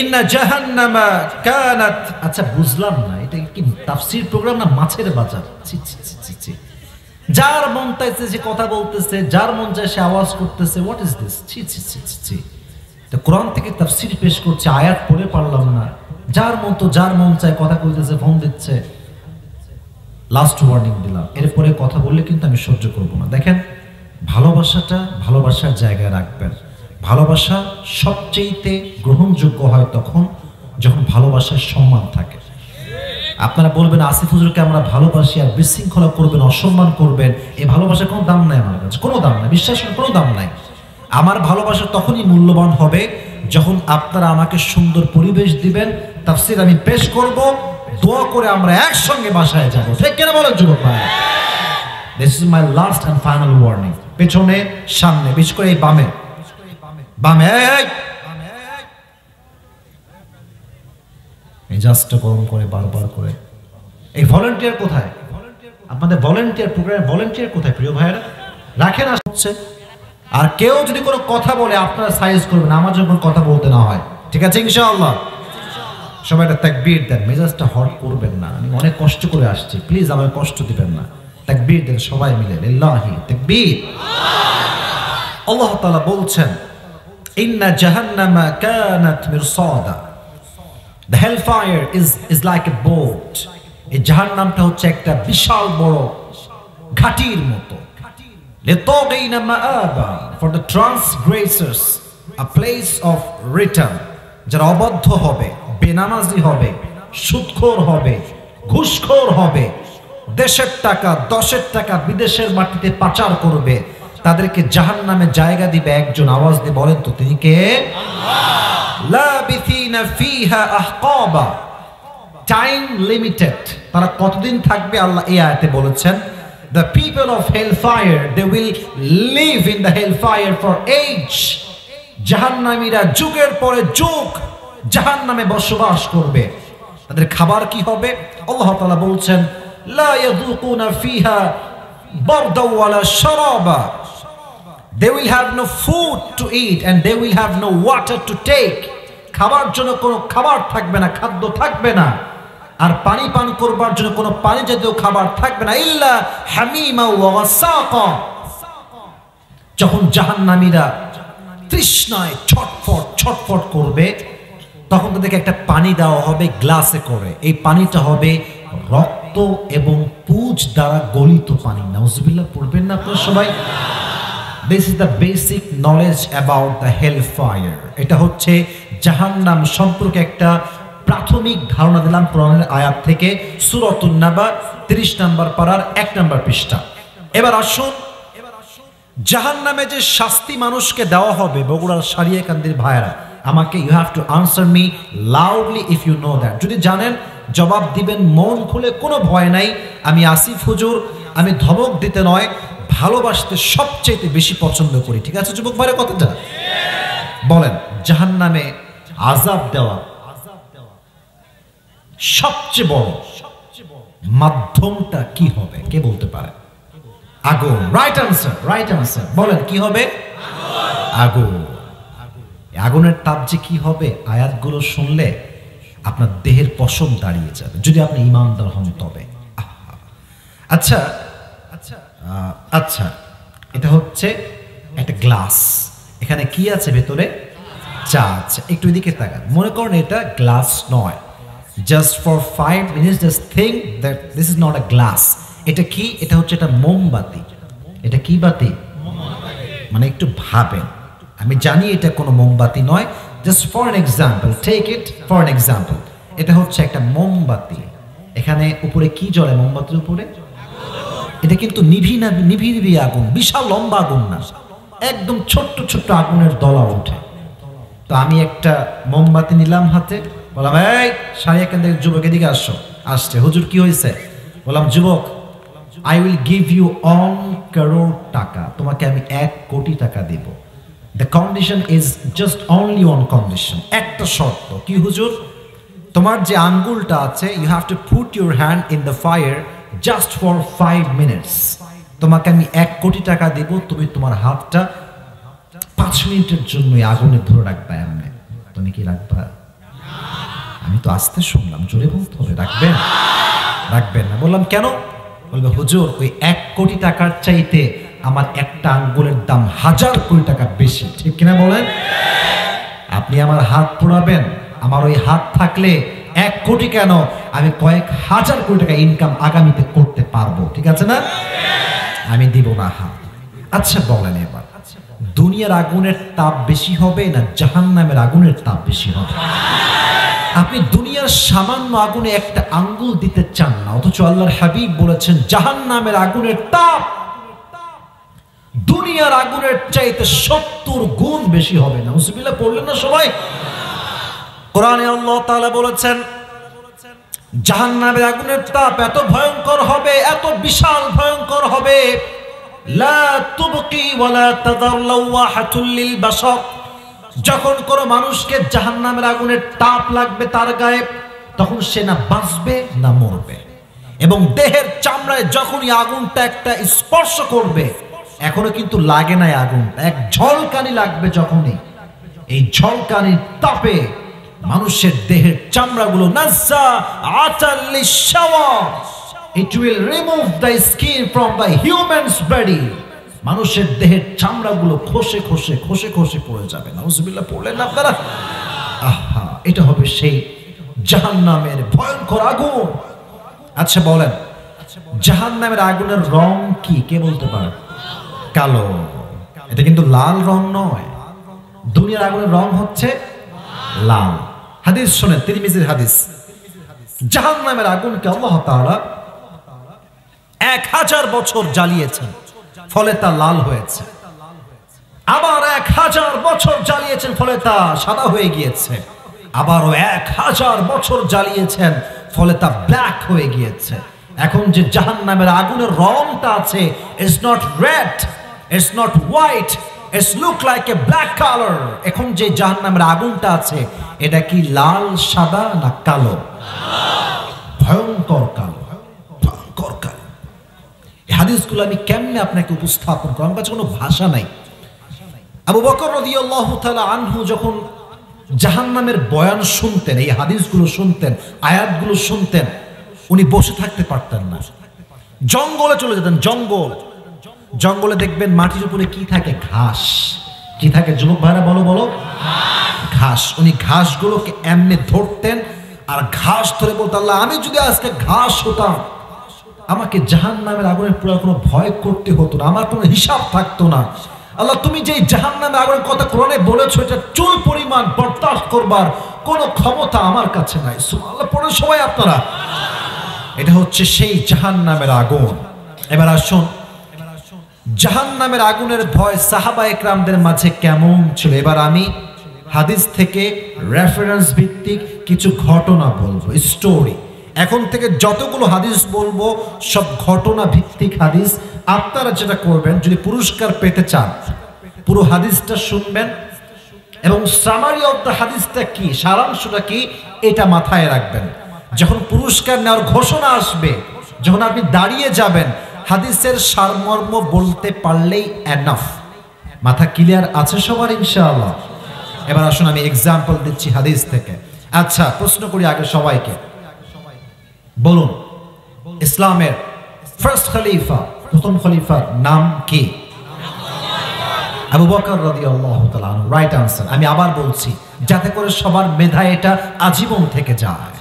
ইন্না জাহান্নামা কানাত। আচ্ছা বুঝলাম না, এটা কি তাফসীর প্রোগ্রাম না মাছের বাজার? ছি ছি ছি ছি। যার মন চাইছে সে কথা বলতেছে, যার মন চায় সে আওয়াজ করতেছে। What is this? ছি ছি ছি ছি। তো কোরআন থেকে তাফসীর পেশ করছে, আয়াত পড়ে পারলাম না। যার মতো যার মন চায় কথা বলতেছে, ফোন দিচ্ছে। লাস্ট ওয়ার্নিং দিলাম, এরপরে কথা বললে কিন্তু আমি সহ্য করব না। দেখেন, ভালোবাসাটা ভালোবাসার জায়গায় রাখবেন। ভালোবাসা সবচেয়ে গ্রহণযোগ্য হয় তখন যখন ভালোবাসার সম্মান থাকে। আপনারা বলবেন আসিফ হুজুরকে আমরা ভালোবাসি আর বিশৃঙ্খলা করবেন, অসম্মান করবেন, এই ভালোবাসার কোনো দাম নাই আমার কাছে, কোনো দাম নাই, বিশ্বাস করেন কোনো দাম নাই। আমার ভালোবাসা তখনই মূল্যবান হবে যখন আপনারা আমাকে সুন্দর পরিবেশ দিবেন, তাফসীর আমি পেশ করব, দোয়া করে আমরা একসঙ্গে বাসায় যাব। ঠিক কিনা বলেন যুবক ভাই? This is my last and final warning. পেছনে সামনে, বিশেষ করে এই বামে বামে এই জাস্টটা গরম করে বারবার করে। এই ভলান্টিয়ার কোথায়? আপনাদের ভলান্টিয়ার প্রোগ্রামে ভলান্টিয়ার কোথায় প্রিয় ভাইরা? রাখেন আসছে। আর কেউ যদি কোনো কথা বলে আপনারা সাইজ করবেন, আমার জন্য কথা বলতে না হয়, ঠিক আছে ইনশাআল্লাহ? সবাই একটা তাকবীর দেন, মেজাজটা হট করবেন না। আমি অনেক কষ্ট করে আসছি, প্লিজ আমাকে কষ্ট দিবেন না। তাকবীর দেন সবাই মিলে, লিল্লাহি তাকবীর। আল্লাহ তাআলা বলছেন ইন্না জাহান্নামা কানাত মিরসাদা। The hellfire is like a boat. এই জাহান্নামটা হচ্ছে একটা বিশাল বড় ঘাটির মতো। লিতাগিনা মাআবা, for the transgressors a place of return। যারা অবাধ্য হবে, বেনামাজি হবে, সুদখোর হবে, ঘুষখোর হবে, দেশের টাকা 10-এর টাকা বিদেশের মাটিতে পাচার করবে, তাদেরকে জাহান্নামে জায়গা দিবে একজন। আওয়াজ দিয়ে বলেন তো তিনি কে? আল্লাহ। লাবিথিনা ফিহা আহকাবা, টাইম লিমিটেড। তারা কতদিন থাকবে আল্লাহ এই আয়াতে বলেছেন the people of hellfire they will live in the hellfire for age। জাহান্নামীরা যুগের পরে যুগ জাহান্নামে বসবাস করবে। তাদের খাবার কি হবে? আল্লাহ তাআলা বলছেন লা ইয়াযুকুনা ফিহা বারদা ওয়ালা শারাবা। They will have no food to eat and they will have no water to take। খাবার জন্য কোনো খাবার থাকবে না, খাদ্য থাকবে না, আর পানি পান করবার জন্য কোনো পানি জাতীয় খাবার থাকবে না। ইল্লা হামিমা ওয়া গাসাকা। যখন জাহান্নামীরা তৃষ্ণায় ছটফট ছটফট করবে, তখন তাদেরকে একটা পানি দেওয়া হবে গ্লাসে করে। এই পানিটা হবে রক্ত এবং পুজ দ্বারা গলিত পানি। নাউজুবিল্লাহ পড়বেন না আপনারা সবাই? This is the basic knowledge about the hellfire। এটা হচ্ছে জাহান্নাম সম্পর্কে একটা প্রাথমিক ধারণা দিলাম কোরআনের আয়াত থেকে, সূরাতুন নাবা 30 নম্বর পারার 1 নম্বর পৃষ্ঠা। এবার আসুন, জাহান্নামে যে শাস্তি মানুষকে দেওয়া হবে, বগুড়ার সারিয়াকান্দির ভাইরা আমাকে, you have to answer me loudly if you know that. যদি জানেন জবাব দিবেন মন খুলে, কোনো ভয় নাই। আমি আসিফ হুজুর, আমি ধমক দিতে নয়, ভালোবাসতে সবচেয়ে বেশি পছন্দ করি। ঠিক আছে যুবক ভাইরা কথাটা বলেন? জাহান্নামে আযাব দেওয়া সবচেয়ে বড় মাধ্যমটা কি হবে? কে বলতে পারে? আগুন। Right answer, right answer. বলেন কি হবে? আগুন। আগুনের তাপ যে কি হবে, আয়াতগুলো শুনলে আপনার দেহের পশম দাঁড়িয়ে যাবে, যদি আপনি ঈমানদার হন তবে। আচ্ছা আচ্ছা, এটা হচ্ছে একটা গ্লাস, এখানে কি আছে ভেতরে? চা আছে। একটু এদিকে তাকান, মনে করেন এটা গ্লাস নয়। Just for 5 minutes just think that this is not a glass. এটা কি? এটা হচ্ছে একটা মোমবাতি। এটা কি বাতি? মানে একটু ভাবেন, আমি জানি এটা কোনো মোমবাতি নয়, just for an example, take it for an example. এটা হচ্ছে একটা মোমবাতি। এখানে উপরে কি জ্বলে মোমবাতির উপরে? এটা কিন্তু নিভি আগুন, বিশাল লম্বা আগুন না, একদম ছোট্ট ছোট্ট আগুনের দলা ওঠে। তো আমি একটা মোমবাতি নিলাম হাতে, বললাম এই সাড়ে এখান থেকে যুবক এদিকে আসো। আসছে, হুজুর কি হয়েছে? বললাম যুবক, I will give you 1 crore টাকা, তোমাকে আমি 1 কোটি টাকা দিব। The condition is just only one condition, একটা শর্ত। কি হুজুর? তোমার যে আঙ্গুলটা আছে, you have to put your hand in the fire just for 5 minutes। তোমাকে আমি 1 কোটি টাকা দিব, তুমি তোমার হাতটা 5 মিনিটের জন্য আগুনে ধরে রাখবা। এমনি তুমি কি রাখবা? আমি তো আস্তে শুনলাম, জোরে বলতে হবে। রাখবেন? রাখবেন না? বললাম কেন? বলবে হুজুর ওই 1 কোটি টাকার চাইতে আমার একটা আঙ্গুলের দাম 1000 কোটি টাকা বেশি। ঠিক কিনা বলেন? আপনি আমার হাত পোড়াবেন, আমার ওই হাত থাকলে 1 কোটি কেন, আমি কয়েক হাজার কোটি টাকা ইনকাম আগামীতে করতে পারবো। ঠিক আছে না? আমি দিব না হাত। আচ্ছা বলেন এবার, দুনিয়ার আগুনের তাপ বেশি হবে না জাহান্নামের আগুনের তাপ বেশি হবে? আপনি দুনিয়ার সামান্য আগুনে একটা আঙ্গুল দিতে চান না, অথচ আল্লাহর হাবিব বলেছেন জাহান্নামের আগুনের তাপ দুনিয়ার আগুনের চাইতে 70 গুণ বেশি হবে। নাউজুবিল্লাহ পড়লেন না সবাই? কোরআনে আল্লাহ তাআলা বলেছেন জাহান্নামের আগুনের তাপ এত ভয়ঙ্কর হবে, এত বিশাল ভয়ঙ্কর হবে, লা তুবকি ওয়ালা তাদার লাওয়াহাতুল লিল বাশার। যখন কোনো মানুষকে জাহান্নামের আগুনের তাপ লাগবে তার গায়ে, তখন সে না বাঁচবে না মরবে। এবং দেহের চামড়ায় যখনই আগুনটা একটা স্পর্শ করবে, এখনো কিন্তু লাগে নাই আগুনটা, এক ঝলকানি লাগবে যখনই, এই ঝলকানির তাপে মানুষের দেহের চামড়াগুলো নাজ্জা Atal লিশাওয়া, it will remove the skin from the human's body। মানুষের দেহের চামড়াগুলো খসে খসে খসে খসে পড়ে যাবে। নাউজুবিল্লাহ পড়লেন না আপনারা? আহা, এটা হবে সেই জাহান্নামের ভয়ঙ্কর আগুন। আচ্ছা বলেন, জাহান্নামের আগুনের রং কি? কে বলতে পারে? কালো। এটা কিন্তু লাল রং নয়। দুনিয়ার আগুনের রং হচ্ছে লাল। হাদিস শুনেন, তিরমিজির হাদিস। জাহান্নামের আগুনকে আল্লাহ তাআলা 1000 বছর জ্বালিয়েছেন, ফলে তা লাল হয়েছে। আবার 1000 বছর জ্বালিয়েছেন, ফলে তা সাদা হয়ে গিয়েছে। আবারও 1000 বছর জ্বালিয়েছেন, ফলে তা ব্ল্যাক হয়ে গিয়েছে। এখন যে জাহান্নামের আগুনের রংটা আছে, it's not red, it's not white, it's look like a black colour. এখন যে জাহান্নামের আগুনটা আছে, এটা কি লাল, সাদা না কালো? ভয়ঙ্কর কালো, ভয়ঙ্কর কালো। এই হাদিসগুলো আমি কেমনে আপনাকে উপস্থাপন করব? আমার কাছে কোনো ভাষা নাই। আবু বকর রাদিয়াল্লাহু তাআলা আনহু যখন জাহান্নামের বয়ান শুনতেন, এই হাদিসগুলো শুনতেন, আয়াতগুলো শুনতেন, উনি বসে থাকতে পারতেন না, জঙ্গলে চলে যেতেন। জঙ্গলে দেখবেন মাটির উপরে কি থাকে? ঘাস। কি থাকে যুবক ভাইরা? বলো বলো। ঘাস। উনি ঘাসগুলোকে এমনি ধরতেন আর ঘাস ধরে বলতেন, আল্লাহ আমি যদি আজকে ঘাস হতাম, আমাকে জাহান্নামের আগুনের পুরো কোনো ভয় করতে হতো না, আমার কোনো হিসাব থাকতো না। আল্লাহ তুমি যে জাহান্নামের আগুনের কথা কোরআনে বলেছো, এটা চুল পরিমাণ বরদাস্ত করবার কোনো ক্ষমতা আমার কাছে নাই। সুবহানাল্লাহ পড়ে সবাই আপনারা। এটা হচ্ছে সেই জাহান্নামের আগুন। এবার আসুন, জাহান্নামের আগুনের ভয় সাহাবা একরামদের মাঝে কেমন ছিল। এবার আমি হাদিস থেকে রেফারেন্স ভিত্তিক কিছু ঘটনা বলবো, স্টোরি। এখন থেকে যতগুলো হাদিস বলবো সব ঘটনা ভিত্তিক হাদিস। আপনারা যেটা করবেন, যদি পুরস্কার পেতে চান, পুরো হাদিসটা শুনবেন এবং সামারি অফ দ্য হাদিসটা কি, সারাংশটা কি, এটা মাথায় রাখবেন। যখন পুরস্কার নেওয়ার ঘোষণা আসবে, যখন আপনি দাঁড়িয়ে যাবেন, হাদিসের সারমর্ম বলতে পারলেই এনাফ। মাথা ক্লিয়ার আছে সবার ইনশাআল্লাহ? এবার আসুন আমি এক্সাম্পল দিচ্ছি হাদিস থেকে। আচ্ছা প্রশ্ন করি আগে সবাইকে, বলুন ইসলামের ফার্স্ট খলিফা, প্রথম খলিফার নাম কি? আবু বকর রাদিয়াল্লাহু তাআলা আনহু। Right answer. আমি আবার বলছি যাতে করে সবার মেধায় এটা আজীবন থেকে যায়।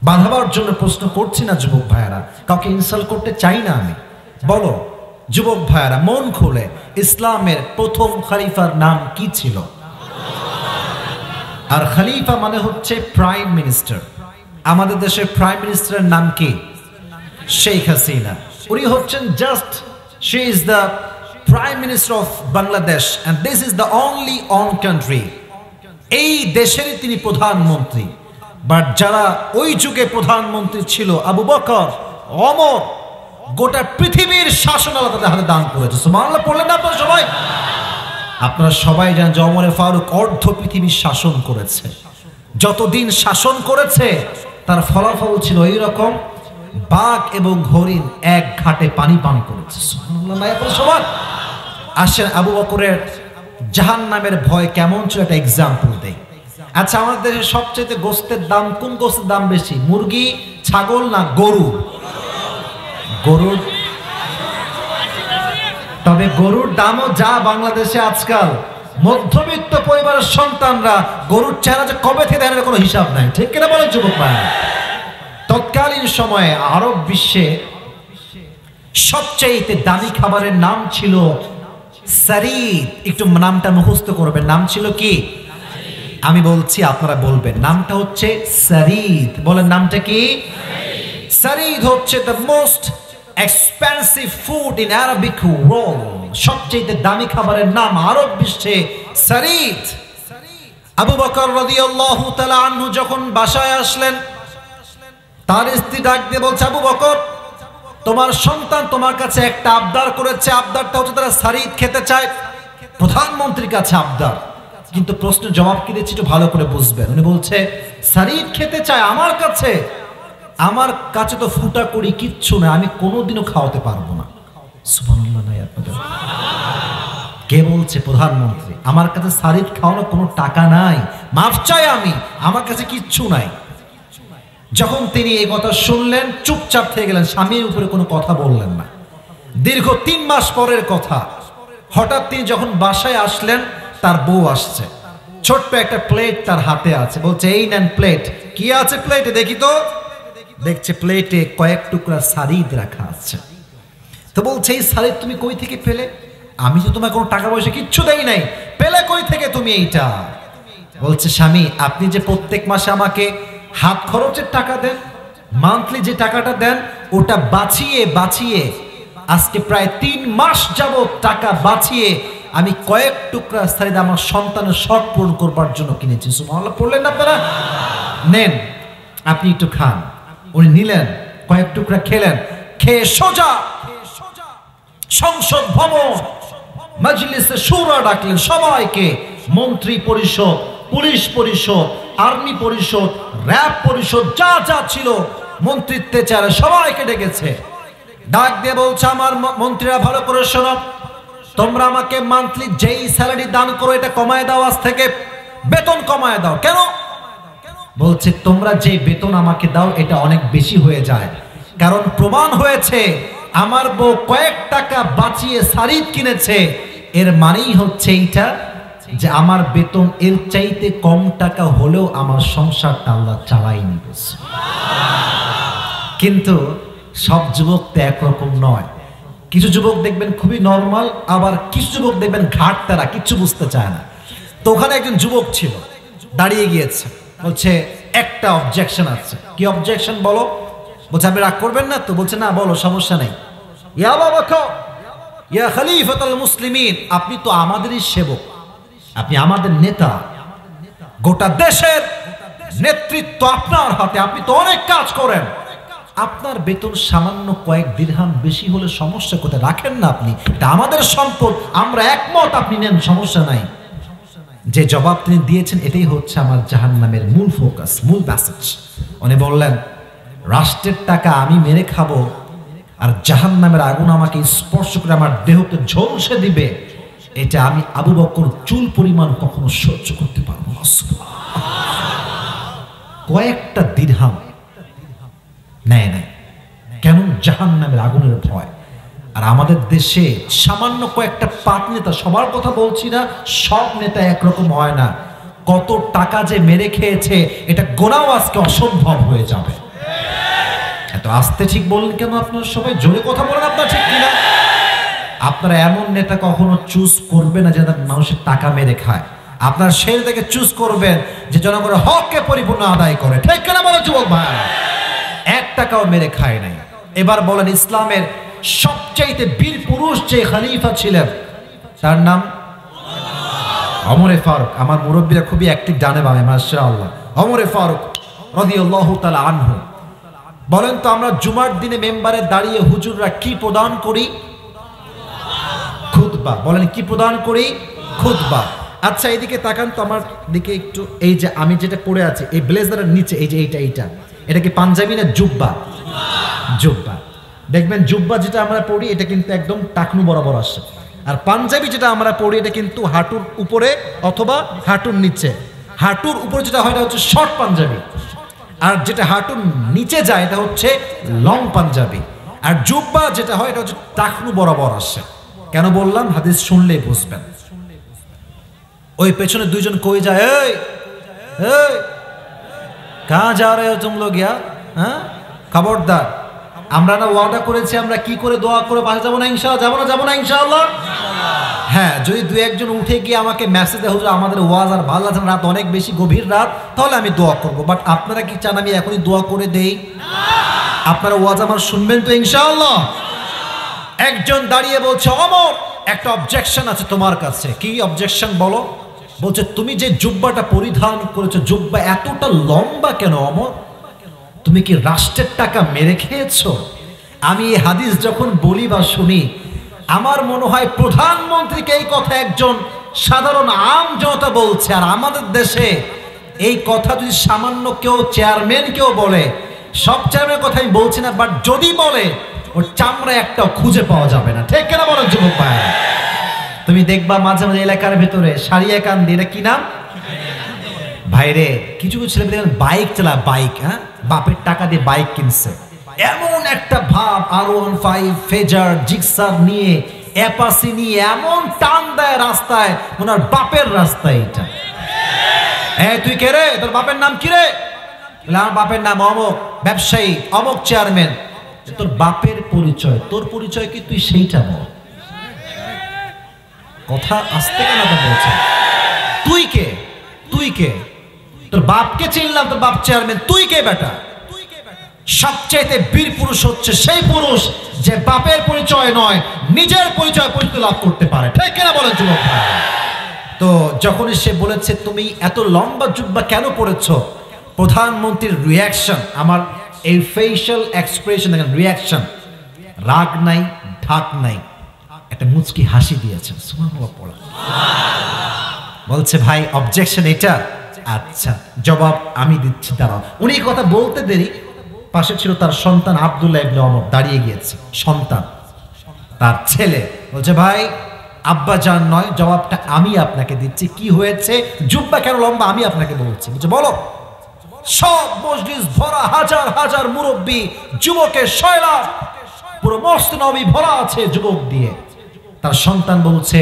বাঁধাবার জন্য প্রশ্ন করছি না যুবক ভাইয়েরা, কাউকে ইনসাল্ট করতে চাই না আমি। বলো যুবক ভাইয়েরা মন খুলে, ইসলামের প্রথম খলিফার নাম কি ছিল? আর খলিফা মানে হচ্ছে প্রাইম মিনিস্টার। আমাদের দেশের প্রাইম মিনিস্টারের নাম কি? শেখ হাসিনা। উনি হচ্ছেন just, she is the prime minister of Bangladesh and this is the only one country. এই দেশেরই তিনি প্রধানমন্ত্রী। বাট যারা ওই যুগে প্রধানমন্ত্রী ছিল, আবু বকর, ওমর, গোটা পৃথিবীর শাসন আল্লাহ তাদের হাতে দান করেছে। সুবহানাল্লাহ পড়লেন না আপনারা সবাই? আপনারা সবাই জানেন যে ওমর ফারুক অর্ধ পৃথিবীর শাসন করেছে। যতদিন শাসন করেছে তার ফলাফল ছিল এইরকম, বাঘ এবং হরিণ এক ঘাটে পানি পান করেছে। সুবহানাল্লাহ। আসেন আবু বকরের জাহান্নামের ভয় কেমন ছিল একটা এক্সাম্পল দেই। আচ্ছা, আমাদের দেশে সবচেয়ে গোস্তের দাম, কোন গোস্তের দাম বেশি? মুরগি, ছাগল না গরু? গরুর। তবে গরুর দামও যা বাংলাদেশে আজকাল, মধ্যবিত্ত পরিবারের সন্তানরা গরুর চেহারা যে কবে থেকে দেয় কোনো হিসাব নাই, ঠিক কিনা বলেন যুবক ভাই? তৎকালীন সময়ে আরব বিশ্বে সবচেয়ে দামি খাবারের নাম ছিল সারিদ। একটু নামটা মুখস্থ করবেন, নাম ছিল কি? আমি বলছি আপনারা বলবেন, নামটা হচ্ছে সারিদ। বলেন নামটা কি? সারিদ হচ্ছে the most expensive food in Arabic world. সবচেয়ে দামি খাবারের নাম আরব বিশ্বে সারিদ। আবু বকর রাদিয়াল্লাহু তাআলা আনহু যখন বাসায় আসলেন, তার স্ত্রী ডাক দিয়ে বলছে, আবু বকর, তোমার সন্তান তোমার কাছে একটা আবদার করেছে। আবদারটা হচ্ছে তারা সারিদ খেতে চায়। প্রধানমন্ত্রীর কাছে আবদার, কিন্তু প্রশ্নের জবাব কি দিচ্ছি একটু ভালো করে বুঝবেন। উনি বলছে সারিদ খেতে চায় আমার কাছে। আমার কাছে তো ফুটা করি কিচ্ছু না, আমি কোনোদিনও খাওয়াতে পারবো না। সুবহানাল্লাহ নাই আপনাদের? কে বলছে? প্রধানমন্ত্রী। আমার কাছে সারিদ খাওয়ানোর কোনো টাকা নাই, মাফ চাই আমি, আমার কাছে কিচ্ছু নাই। যখন তিনি এই কথা শুনলেন চুপচাপ থেকে গেলেন, স্বামীর উপরে কোনো কথা বললেন না। দীর্ঘ 3 মাস পরের কথা, হঠাৎ তিনি যখন বাসায় আসলেন, তার বউ আসছে, ছোট্ট একটা প্লেট তার হাতে আছে। বলছে, এই নেন প্লেট। কি আছে প্লেটে দেখি তো? দেখছে প্লেটে কয়েক টুকরা সারিদ রাখা আছে। তো বলছে, এই সারিদ তুমি কই থেকে পেলে? আমি তো তোমার কোনো টাকা পয়সা কিচ্ছু দেই নাই, পেলে কই থেকে তুমি এইটা? বলছে, স্বামী, আপনি যে প্রত্যেক মাসে আমাকে হাত খরচের টাকা দেন, মান্থলি যে টাকাটা দেন, ওটা বাঁচিয়ে বাঁচিয়ে আজকে প্রায় 3 মাস যাবত টাকা বাঁচিয়ে আমি কয়েক টুকরা সারিদ আমার সন্তানের শখ পূরণ করবার জন্য কিনেছি। সুবহানাল্লাহ পড়লেন আপনারা? নেন, আপনি একটু খান। উনি নিলেন, কয়েক টুকরা খেলেন, খেয়ে সোজা সংসদ ভবন মজলিসে শুরা ডাকলেন সবাইকে। মন্ত্রী পরিষদ, পুলিশ পরিষদ, আর্মি পরিষদ, র্যাব পরিষদ, যা যা ছিল মন্ত্রিত্বের চেয়ারে সবাইকে ডেকেছে। ডাক দিয়ে বলছে, আমার মন্ত্রীরা ভালো করে শোনো, তোমরা আমাকে মান্থলি যেই স্যালারি দান করো এটা কমায় দাও, আজ থেকে বেতন কমায় দাও। কেন? বলছে, তোমরা যে বেতন আমাকে দাও এটা অনেক বেশি হয়ে যায়, কারণ প্রমাণ হয়েছে আমার বউ কয়েক টাকা বাঁচিয়ে সারিদ কিনেছে। এর মানেই হচ্ছে এইটা যে আমার বেতন এর চাইতে কম টাকা হলেও আমার সংসারটা আল্লাহ চালাই নিবে। কিন্তু সব যুবক তো একরকম নয়। কিছু যুবক দেখবেন খুবই নর্মাল, আবার কিছু যুবক দেখবেন ঘাট তারা কিচ্ছু বুঝতে চায় না। তো ওখানে একজন যুবক ছিল, দাঁড়িয়ে গিয়েছে, বলছে একটা অবজেকশন আছে। কি অবজেকশন বলো? বলছে, আপনি রাগ করবেন না তো? বলছে, না বলো, সমস্যা নেই। ইয়া আবু বকর, ইয়া খলিফাতুল মুসলিমিন, আপনি তো আমাদেরই সেবক, আপনি আমাদের নেতা, গোটা দেশের নেতৃত্ব আপনার হাতে, আপনি তো অনেক কাজ করেন, আপনার বেতন সামান্য কয়েক দিরহাম বেশি হলে সমস্যা কোথায়? রাখেন না আপনি, এটা আমাদের সম্পদ, আমরা একমত, আপনি নেন, সমস্যা নাই। যে জবাব তিনি দিয়েছেন এটাই হচ্ছে আমার জাহান্নামের মূল ফোকাস, মূল মেসেজ। উনি বললেন, রাষ্ট্রের টাকা আমি মেরে খাবো আর জাহান্নামের আগুন আমাকে স্পর্শ করে আমার দেহকে ঝলসে দিবে, এটা আমি আবু বকর চুল পরিমাণ কখনো সহ্য করতে পারবো না। কয়েকটা দিরহাম নেয় নাই, কেন? জাহান্নামের আগুনের ভয়। আর আমাদের দেশে সামান্য কয়েকটা পাট নেতা, সবার কথা বলছি না, সব নেতা একরকম হয় না, কত টাকা যে মেরে খেয়েছে এটা গোনাও আজকে অসম্ভব হয়ে যাবে। এত আস্তে ঠিক বললেন কেন আপনারা? সবাই জোরে কথা বলেন, আপনারা ঠিক কিনা? আপনারা এমন নেতা কখনো চুজ করবে না যারা মানুষের টাকা মেরে খায়। আপনার শের থেকে চুজ করবেন যে জনগণের হককে পরিপূর্ণ আদায় করে। ঠিক কিনা বলো যুবক ভাই? 1 টাকাও মেরে খায় নাই। এবার বলেন ইসলামের সবচাইতে বীর পুরুষ যে খলিফা ছিলেন তার নাম ওমর ফারুক। আমার মুরব্বীরা খুবই অ্যাক্টিভ ডানে বামে, মাশাআল্লাহ। ওমর ফারুক রাদিয়াল্লাহু তাআলা আনহু। বলেন তো আমরা জুমার দিনে মেম্বারে দাঁড়িয়ে হুজুররা কি প্রদান করি? খুতবা। বলেন কি প্রদান করি? খুতবা। আচ্ছা এদিকে তাকান তো আমার দিকে একটু। এই যে আমি যেটা পরে আছি এই ব্লেজারের নিচে এই যে এটা কি পাঞ্জাবি না জুব্বা? জুব্বা। দেখবেন জুব্বা যেটা আমরা পরি এটা কিন্তু একদম টাকনু বরাবর আসে, আর পাঞ্জাবি যেটা আমরা পরি এটা কিন্তু হাঁটুর উপরে অথবা হাঁটুর নিচে। হাঁটুর উপরে যেটা হয় এটা হচ্ছে শর্ট পাঞ্জাবি, আর যেটা হাঁটুর নিচে যায় এটা হচ্ছে লং পাঞ্জাবি। আর জুব্বা যেটা হয় এটা হচ্ছে টাকনু বরাবর আসে। কেন বললাম? হাদিস শুনলেই বুঝবেন। ওই পেছনে দুইজন কই যায়, এই এই কাহা যা রে তুম লোগ ইয়ার, হ্যাঁ খবরদার। আমরা না ওয়াদা করেছি আমরা কি করে দোয়া করে পাশে যাবো না ইনশাআল্লাহ? যাবো না ইনশাআল্লাহ? হ্যাঁ, যদি 2-1 জন উঠে গিয়ে আমাকে মেসেজ দেয় হুজুর আমাদের ওয়াজ আর ভালো লাগছে, রাত অনেক বেশি গভীর রাত, তাহলে আমি দোয়া করব। বাট আপনারা কি চান আমি এখনই দোয়া করে দেই? আপনারা ওয়াজ আমার শুনবেন তো ইনশাআল্লাহ? একজন দাঁড়িয়ে বলছে, ওমর একটা অবজেকশন আছে তোমার কাছে। কি অবজেকশন বলো? বলছে তুমি যে জুব্বাটা পরিধান করেছো জুব্বা এতটা লম্বা কেন ওমর? তুমি কি রাষ্ট্রের টাকা মেরে খেয়েছো? আমি এই হাদিস যখন বলি বা শুনি আমার মনে হয় প্রধানমন্ত্রীকে এই কথা একজন সাধারণ আম জনতা বলছে, আর আমাদের দেশে এই কথা যদি সামান্য কেউ চেয়ারম্যান কেউ বলে, সব চেয়ারম্যানের কথা আমি বলছি না, বাট যদি বলে ওর চামড়া একটা খুঁজে পাওয়া যাবে না। ঠিক কেনা বলেন যুবক ভাই? তুমি দেখবা মাঝে মাঝে এলাকার ভেতরে সারিয়াকান্দি, এটা কি নাম ভাইরে, কিছু কিছু ছেলে দেখেন বাইক চালায়, বাইক, হ্যাঁ বাপের টাকা দিয়ে বাইক কিনছে, এমন একটা ভাব R15 ফেজার জিক্সার নিয়ে অ্যাপাসি নিয়ে এমন টান দেয় রাস্তায়, ওনার বাপের রাস্তায় এটা। তুই কে রে? তোর বাপের নাম কি রে? আমার বাপের নাম অমুক ব্যবসায়ী, অমুক চেয়ারম্যান। তোর বাপের পরিচয়, তোর পরিচয় কি তুই সেইটা বল। কথা আসতে কেন বলছে? তুই কে? তুই কে? তোর বাপকে চিনলাম, তোর বাপ চেয়ারম্যান, তুই কে বেটা? সবচেয়ে বীর পুরুষ হচ্ছে সেই পুরুষ যে বাপের পরিচয় নয় নিজের পরিচয় লাভ করতে পারে। ঠিক কিনা বলেন যুবক ভাই? তো যখনই সে বলেছে তুমি এত লম্বা জুব্বা কেন পরেছো, প্রধানমন্ত্রীর রিয়াকশন, আমার এই ফেশিয়াল এক্সপ্রেশন দেখেন, রিয়াকশন, রাগ নাই, ঢাক নাই, একটা মুচকি হাসি দিয়েছেন। সুবহানাল্লাহ পড়া। বলছে ভাই অবজেকশন এটা? আচ্ছা জবাব আমি দিচ্ছি, দাঁড়াও। উনি কথা বলতে দেরি পাশে ছিল তার সন্তান আব্দুল্লাহ ইবনে ওমর, দাঁড়িয়ে গিয়েছে। সন্তান, তার ছেলে বলছে ভাই আব্বা জান নয়, জবাবটা আমি আপনাকে দিচ্ছি। কি হয়েছে? জুব্বা কেন লম্বা আমি আপনাকে বলছি। বলছে বলো। সব মজলিস ভরা, হাজার হাজার মুরব্বী, যুবকের শয়লা, পুরো মসজিদ নববী ভরা আছে যুবক দিয়ে। তার সন্তান বলছে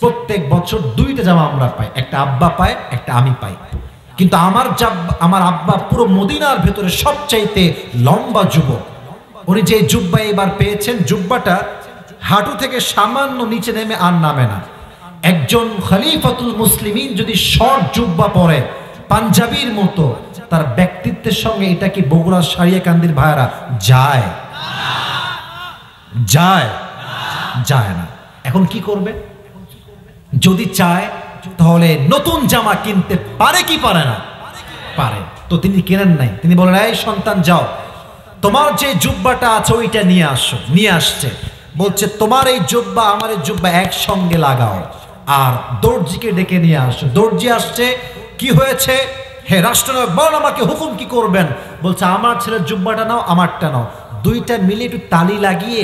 প্রত্যেক বছর 2টা জামা আমরা পাই, একটা আব্বা পায় একটা আমি পাই, কিন্তু আমার আব্বা পুরো মদিনার ভেতরে সবচাইতে লম্বা যুবক। উনি যে জুব্বা এবার পেয়েছেন, জুব্বাটা হাঁটু থেকে সামান্য নিচে নেমে আর নামে না। একজন খলিফাতুল মুসলিমিন যদি শর্ট জুব্বা পরে পাঞ্জাবির মতো, তার ব্যক্তিত্বের সঙ্গে এটা কি বগুড়া সারিয়াকান্দির ভাইরা যায়? যায়? যায় না। এখন কি করবে? যদি চায় তাহলে নতুন জামা কিনতে পারে কি পারে না? পারে। তো তিনি কেনেন নাই। তিনি বলেন এই সন্তান যাও, তোমার যে জুব্বাটা আছে ওইটা নিয়ে আসো। নিয়ে আসছে। বলছে তোমার এই জুব্বা আমার এই জুব্বা একসঙ্গে লাগাও, আর দর্জিকে ডেকে নিয়ে আসো। দর্জি আসছে। কি হয়েছে? হে রাষ্ট্রনায়ক বলেন আমাকে হুকুম কি করবেন? বলছে আমার ছেলের জুব্বাটা নাও, আমারটা নাও, 2টা মিলে একটু তালি লাগিয়ে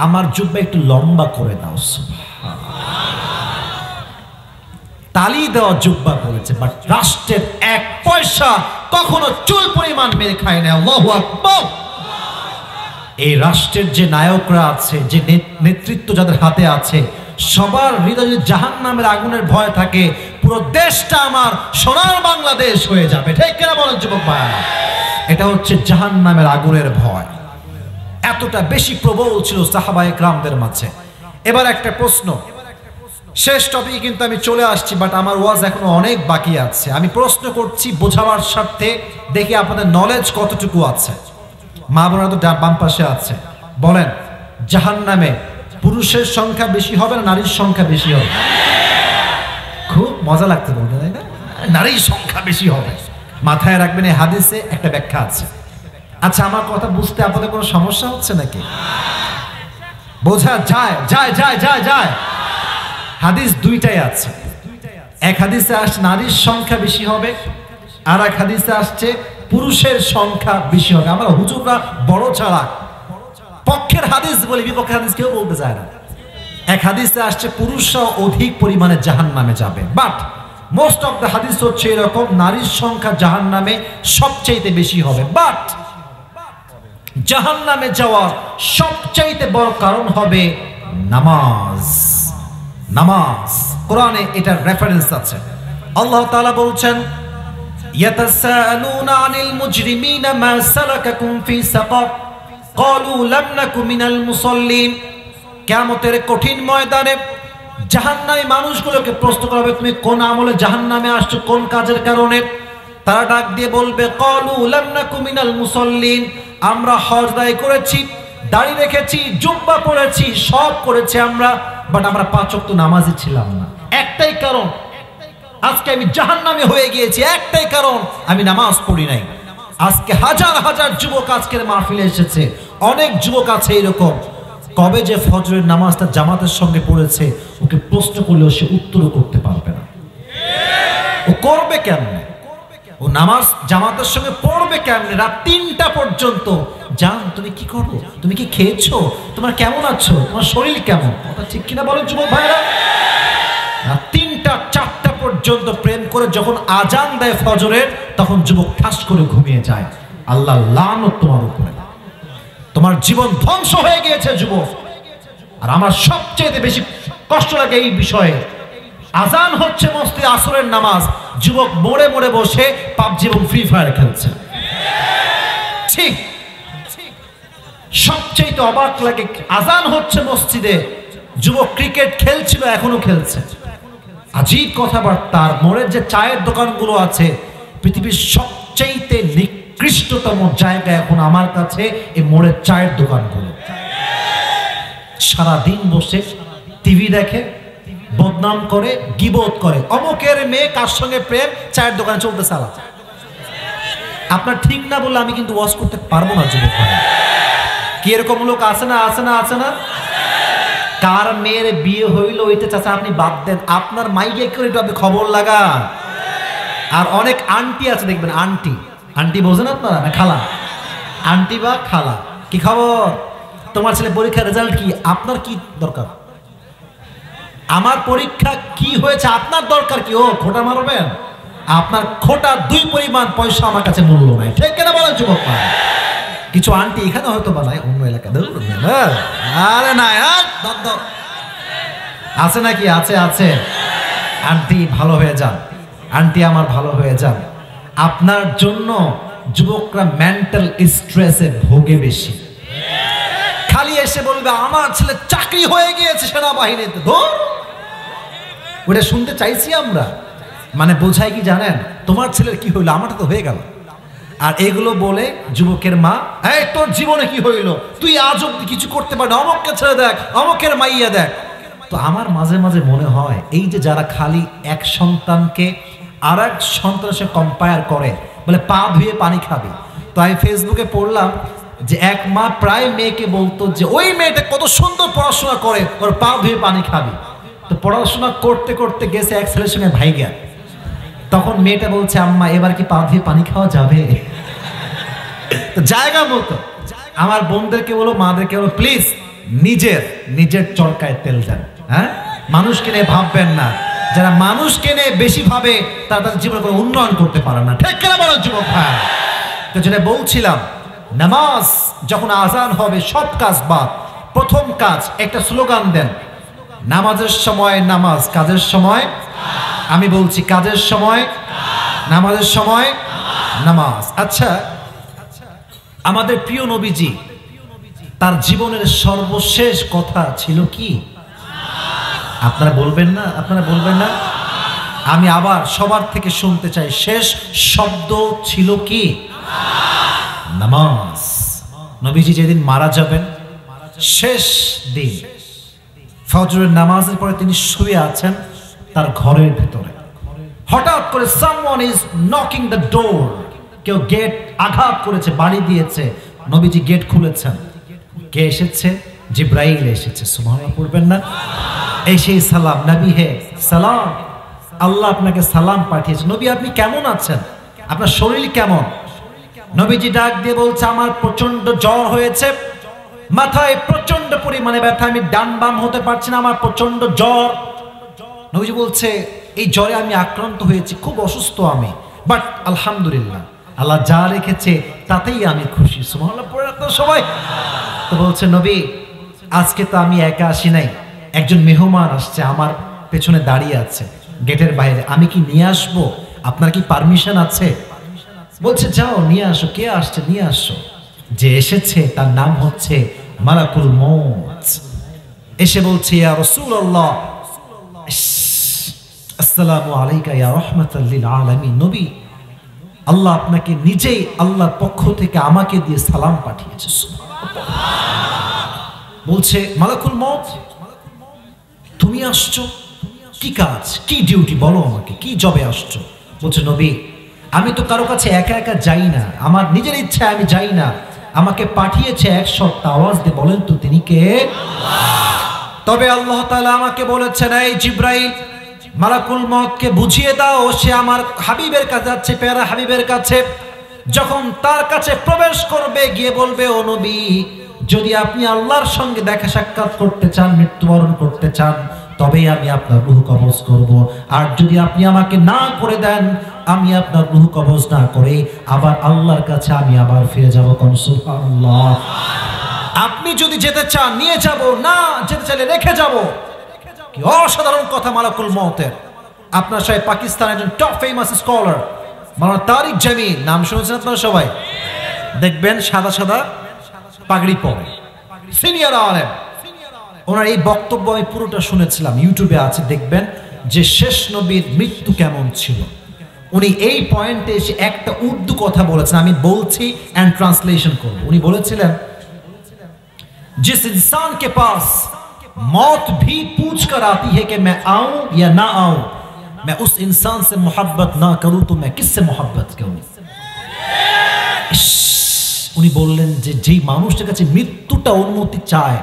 আমার জুব্বা একটু লম্বা করে দাও। তালি দেওয়া জুব্বা বলেছে, বাট রাষ্ট্রের 1 পয়সা কখনো চুল পরিমাণ মেরে খায় না। আল্লাহু আকবার। এই রাষ্ট্রের যে নায়করা আছে, যে নেতৃত্ব যাদের হাতে আছে, সবার হৃদয়ে জাহান্নামের আগুনের ভয় থাকে, পুরো দেশটা আমার সোনার বাংলাদেশ হয়ে যাবে। ঠিক কিনা বলেন যুবক ভাই? এটা হচ্ছে জাহান্নামের আগুনের ভয়। এতটা বেশি প্রবল ছিল সাহাবায়ে কেরামদের মাঝে। এবার একটা প্রশ্ন, শেষ টপিকে কিন্তু আমি চলে আসছি, বাট আমার ওয়াজ এখনো অনেক বাকি আছে। আমি প্রশ্ন করছি বোঝাবার স্বার্থে, দেখি আপনাদের নলেজ কতটুকু আছে। মা বোনেরা তো বাম পাশে আছে, বলেন জাহান্নামে পুরুষের সংখ্যা বেশি হবে না নারীর সংখ্যা বেশি হবে? খুব মজা লাগতে বলতে, তাই না? নারীর সংখ্যা বেশি হবে। মাথায় রাখবেন এই হাদিসে একটা ব্যাখ্যা আছে। আচ্ছা, আমার কথা বুঝতে আপনাদের কোনো সমস্যা হচ্ছে নাকি? বোঝা যায় যায় যায় যায় যায় হাদিস দুইটাই আছে। এক হাদিসে আসছে নারীর সংখ্যা বেশি হবে, আর এক হাদিসে আসছে পুরুষের সংখ্যা বেশি হবে। আমরা হুজুররা বড় চালাক, পক্ষের হাদিস বলি, বিপক্ষের হাদিস কেউ বলতে চায় না। এক হাদিসে আসছে পুরুষরা অধিক পরিমাণে জাহান্নামে যাবে, বাট মোস্ট অফ দ্য হাদিস হচ্ছে এরকম নারীর সংখ্যা জাহান্নামে সবচাইতে বেশি হবে। বাট জাহান্নামে যাওয়ার সবচাইতে বড় কারণ হবে নামাজ। নামাজ, কোরআনে এটার রেফারেন্স আছে। আল্লাহ তাআলা বলছেন, ইয়াতাসাআলুনা আনিল মুজরিমিনা মা সালাকাকুম ফি সাকার ক্বালু লাম নাকু মিনাল মুসাল্লিন। কিয়ামতের কঠিন ময়দানে জাহান্নামী মানুষগুলোকে প্রশ্ন করা হবে, তুমি কোন আমলে জাহান্নামে আসছো, কোন কাজের কারণে? তারা ডাক দিয়ে বলবে, ক্বালু লাম নাকু মিনাল মুসাল্লিন, আমরা হজ আদায় করেছি, দাড়ি রেখেছি, জুব্বা পরেছি, সব করেছি আমরা, বাট আমরা 5 ওয়াক্ত নামাজি ছিলাম না। একটাই কারণ, আজকে আমি জাহান্নামে হয়ে গিয়েছি, একটাই কারণ, আমি নামাজ পড়ি নাই। আজকে হাজার হাজার যুবক আজকের মাহফিলে এসেছে, অনেক যুবক আছে এরকম, কবে যে ফজরের নামাজটা জামাতের সঙ্গে পড়েছে, ওকে প্রশ্ন করলেও সে উত্তরও করতে পারবে না। ও করবে কেমনে? ও নামাজ জামাতের সঙ্গে পড়বে কেমনে? রাত 3টা পর্যন্ত। জান, তুমি কি করো? তুমি কি খেয়েছো? তোমার কেমন আছো? তোমার শরীর কেমন? কথা ঠিক কিনা বলেন যুবক ভাইরা? রাত 3টা 4টা পর্যন্ত প্রেম করে যখন আজান দেয় ফজরের, তখন যুবক ঠাস করে ঘুমিয়ে যায়। আল্লাহ লানত তোমার উপরে, তোমার জীবন ধ্বংস হয়ে গিয়েছে যুবক। আর আমার সবচেয়ে বেশি কষ্ট লাগে এই বিষয়ে, আজান হচ্ছে মসজিদে আসরের নামাজ, যুবক মোড়ে মোড়ে বসে পাবজি এবং ফ্রি ফায়ার খেলছে। ঠিক, সবচেয়ে অবাক লাগে, আজান হচ্ছে মসজিদে, যুবক ক্রিকেট খেলছিল, এখনো খেলছে। আজীব কথাবার্তা। মোড়ের যে চায়ের দোকানগুলো আছে, পৃথিবীর সবচেয়ে নিকৃষ্টতম জায়গা এখন আমার কাছে এই মোড়ের চায়ের দোকানগুলো। সারাদিন বসে টিভি দেখে, বদনাম করে, গীবত করে, অমুকের মেয়ে কার সঙ্গে প্রেম, চায়ের দোকানে চলতে চালা। আপনার ঠিক না বললে আমি কিন্তু ওয়াজ করতে পারবো না যুবক ভাই। কি এরকম লোক আছে না? আছে না? আছে না? কার মেয়ের বিয়ে হইল ওইটা চাচা আপনি বাদ দেন, আপনার মাইকে করে একটু আপনি খবর লাগান। আর অনেক আন্টি আছে দেখবেন, আন্টি, আন্টি বোঝেন আপনারা না? খালা, আন্টি বা খালা, কি খবর? তোমার ছেলে পরীক্ষার রেজাল্ট কি? আপনার কি দরকার? আমার পরীক্ষা কি হয়েছে আপনার দরকার কি? ও খোটা মারবেন? আপনার খোটা 2 পরিমাণ পয়সা আমার কাছে মূল্য নাই। ঠিক কেনা বলেন যুবক? কিছু আন্টি এখানে হয়তো বানায়, অন্য এলাকা আরে না আছে নাকি? আছে, আছে। আন্টি ভালো হয়ে যান, আন্টি আমার ভালো হয়ে যান। আপনার জন্য যুবকরা মেন্টাল স্ট্রেসে ভোগে বেশি। খালি এসে বলবে আমার ছেলে চাকরি হয়ে গিয়েছে সেনাবাহিনীতে, ওটা শুনতে চাইছি আমরা। মানে বোঝায় কি জানেন, তোমার ছেলের কি হইলো, আমারটা তো হয়ে গেল। আর এগুলো বলে যুবকের মা, এই তোর জীবনে কি হইলো, তুই আজ অব্দি কিছু করতে পারবি না, অমুককে ছেড়ে দেখ, অমুকের মাইয়া দেখ। তো আমার মাঝে মাঝে মনে হয়, এই যে যারা খালি এক সন্তানকে আর এক সন্তানের সাথে কম্পেয়ার করে, বলে পা ধুয়ে পানি খাবি। তো আমি ফেসবুকে পড়লাম যে এক মা প্রায় মেয়েকে বলতো যে ওই মেয়েটা কত সুন্দর পড়াশোনা করে, ওর পা ধুয়ে পানি খাবি। তো পড়াশোনা করতে করতে গেছে এক ছেলের সঙ্গে ভাইগা, তখন মেয়েটা বলছে আম্মা এবার কি পা ধুয়ে পানি খাওয়া যাবে? তো জায়গা মতো আমার বোনদেরকে বলো, মাদেরকে বলো, প্লিজ নিজের চরকায় তেল দেন। হ্যাঁ, মানুষকে নিয়ে ভাববেন না। যারা মানুষকে নিয়ে বেশি ভাবে তারা তাদের জীবনে কোনো উন্নয়ন করতে পারে না। ঠিক কেনা বলো যুবক ভাই? তো যেটা বলছিলাম, নামাজ যখন আজান হবে সব কাজ বাদ। প্রথম কাজ, একটা স্লোগান দেন, নামাজের সময় নামাজ, কাজের সময়, আমি বলছি কাজের সময় নামাজের সময় নামাজ। আচ্ছা, আমাদের প্রিয় নবীজি তার জীবনের সর্বশেষ কথা ছিল কি? আপনারা বলবেন না? আপনারা বলবেন না? আমি আবার সবার থেকে শুনতে চাই, শেষ শব্দ ছিল কি? নামাজ। নবীজি যেদিন মারা যাবেন, শেষ দিন, ফজরের নামাজের পরে তিনি শুয়ে আছেন তার ঘরের ভিতরে। হঠাৎ করে someone is knocking the door, কেউ গেট আঘাত করেছে, বাড়ি দিয়েছে। নবীজি গেট খুলেছেন। কে এসেছে? জিব্রাইল এসেছে। সুবহানাল্লাহ পড়বেন না? এই সেই সালাম, নবী হে সালাম, আল্লাহ আপনাকে সালাম পাঠিয়েছে। নবী আপনি কেমন আছেন? আপনার শরীর কেমন? নবীজি ডাক দিয়ে বলছে, আমার প্রচন্ড জ্বর হয়েছে, মাথায় প্রচন্ড পরিমাণে ব্যথা, আমি ডান বাম হতে পারছি না, আমার প্রচন্ড জ্বর। নবীজি বলছে, এই জ্বরে আমি আক্রান্ত হয়েছি, খুব অসুস্থ আমি, বাট আলহামদুলিল্লাহ আল্লাহ যা রেখেছে তাতেই আমি খুশি। সুবহানাল্লাহ পড়ে তো সবাই। তো বলছে, নবী আজকে তো আমি একা আসি নাই, একজন মেহমান আসছে, আমার পেছনে দাঁড়িয়ে আছে গেটের বাইরে, আমি কি নিয়ে আসবো? আপনার কি পারমিশন আছে? বলছে, যাও নিয়ে আসো। কে আসছে? নিয়ে আসো। যে এসেছে তার নাম হচ্ছে মালাকুল মউত। এসে বলছে, ইয়া রাসূলুল্লাহ, আসসালামু আলাইকা ইয়া রাহমাতাল লিল আলামিন। নবী, আল্লাহ আপনাকে নিজেই আল্লাহর পক্ষ থেকে আমাকে দিয়ে সালাম পাঠিয়েছে। বলছে, মালাকুল মউত তুমি আসছো, কি কাজ, কি ডিউটি, বলো আমাকে, কি জবে আসছো? বলছে, নবী আমি তো কারো কাছে একা একা যাই না, আমার নিজের ইচ্ছায় আমি যাই না, আমাকে পাঠিয়েছে এক শর্ত, আওয়াজ দিয়ে বলেন তো তিনি কে? তবে আল্লাহ তাআলা আমাকে বলেছেন, এই জিব্রাইল মালাকুল মউতকে বুঝিয়ে দাও, সে আমার হাবিবের কাছে যাচ্ছে, প্যারা হাবিবের কাছে। যখন তার কাছে প্রবেশ করবে, গিয়ে বলবে, ও নবী যদি আপনি আল্লাহর সঙ্গে দেখা সাক্ষাৎ করতে চান, মৃত্যুবরণ করতে চান, তবেই আমি আপনার রূহ কবজ করব। আর যদি আপনি আমাকে না করে দেন, আমি আপনার রূহ কবজ না করে আবার আল্লাহর কাছে আমি আবার ফিরে যাব। কোন সুবহানাল্লাহ। আপনি যদি যেতে চান নিয়ে যাব, না যেতে চাইলে রেখে যাব। কি অসাধারণ কথা মালাকুল মউতের। আপনার সবাই পাকিস্তানের একজন টপ ফেমাস স্কলার মাওলানা তারিক জামিল, নাম শুনেছেন আপনারা সবাই? দেখবেন সাদা সাদা পাগড়ি পরে, সিনিয়র আলেম। ওনার এই বক্তব্য আমি পুরোটা শুনেছিলাম, ইউটিউবে আছে, দেখবেন যে শেষ নবীর মৃত্যু কেমন ছিল। উনি এই পয়েন্টে এসে একটা উর্দু কথা বলেছেন, আমি বলছি এন্ড ট্রান্সলেশন করব। উনি বলেছিলেন, जिस इंसान के पास मौत भी पूछ कर आती है कि मैं आऊं या ना आऊं, मैं उस इंसान से मोहब्बत ना करूं तो मैं किससे मोहब्बत करूं। উনি বললেন যে যেই মানুষটার কাছে মৃত্যুটা অনুমতি চায়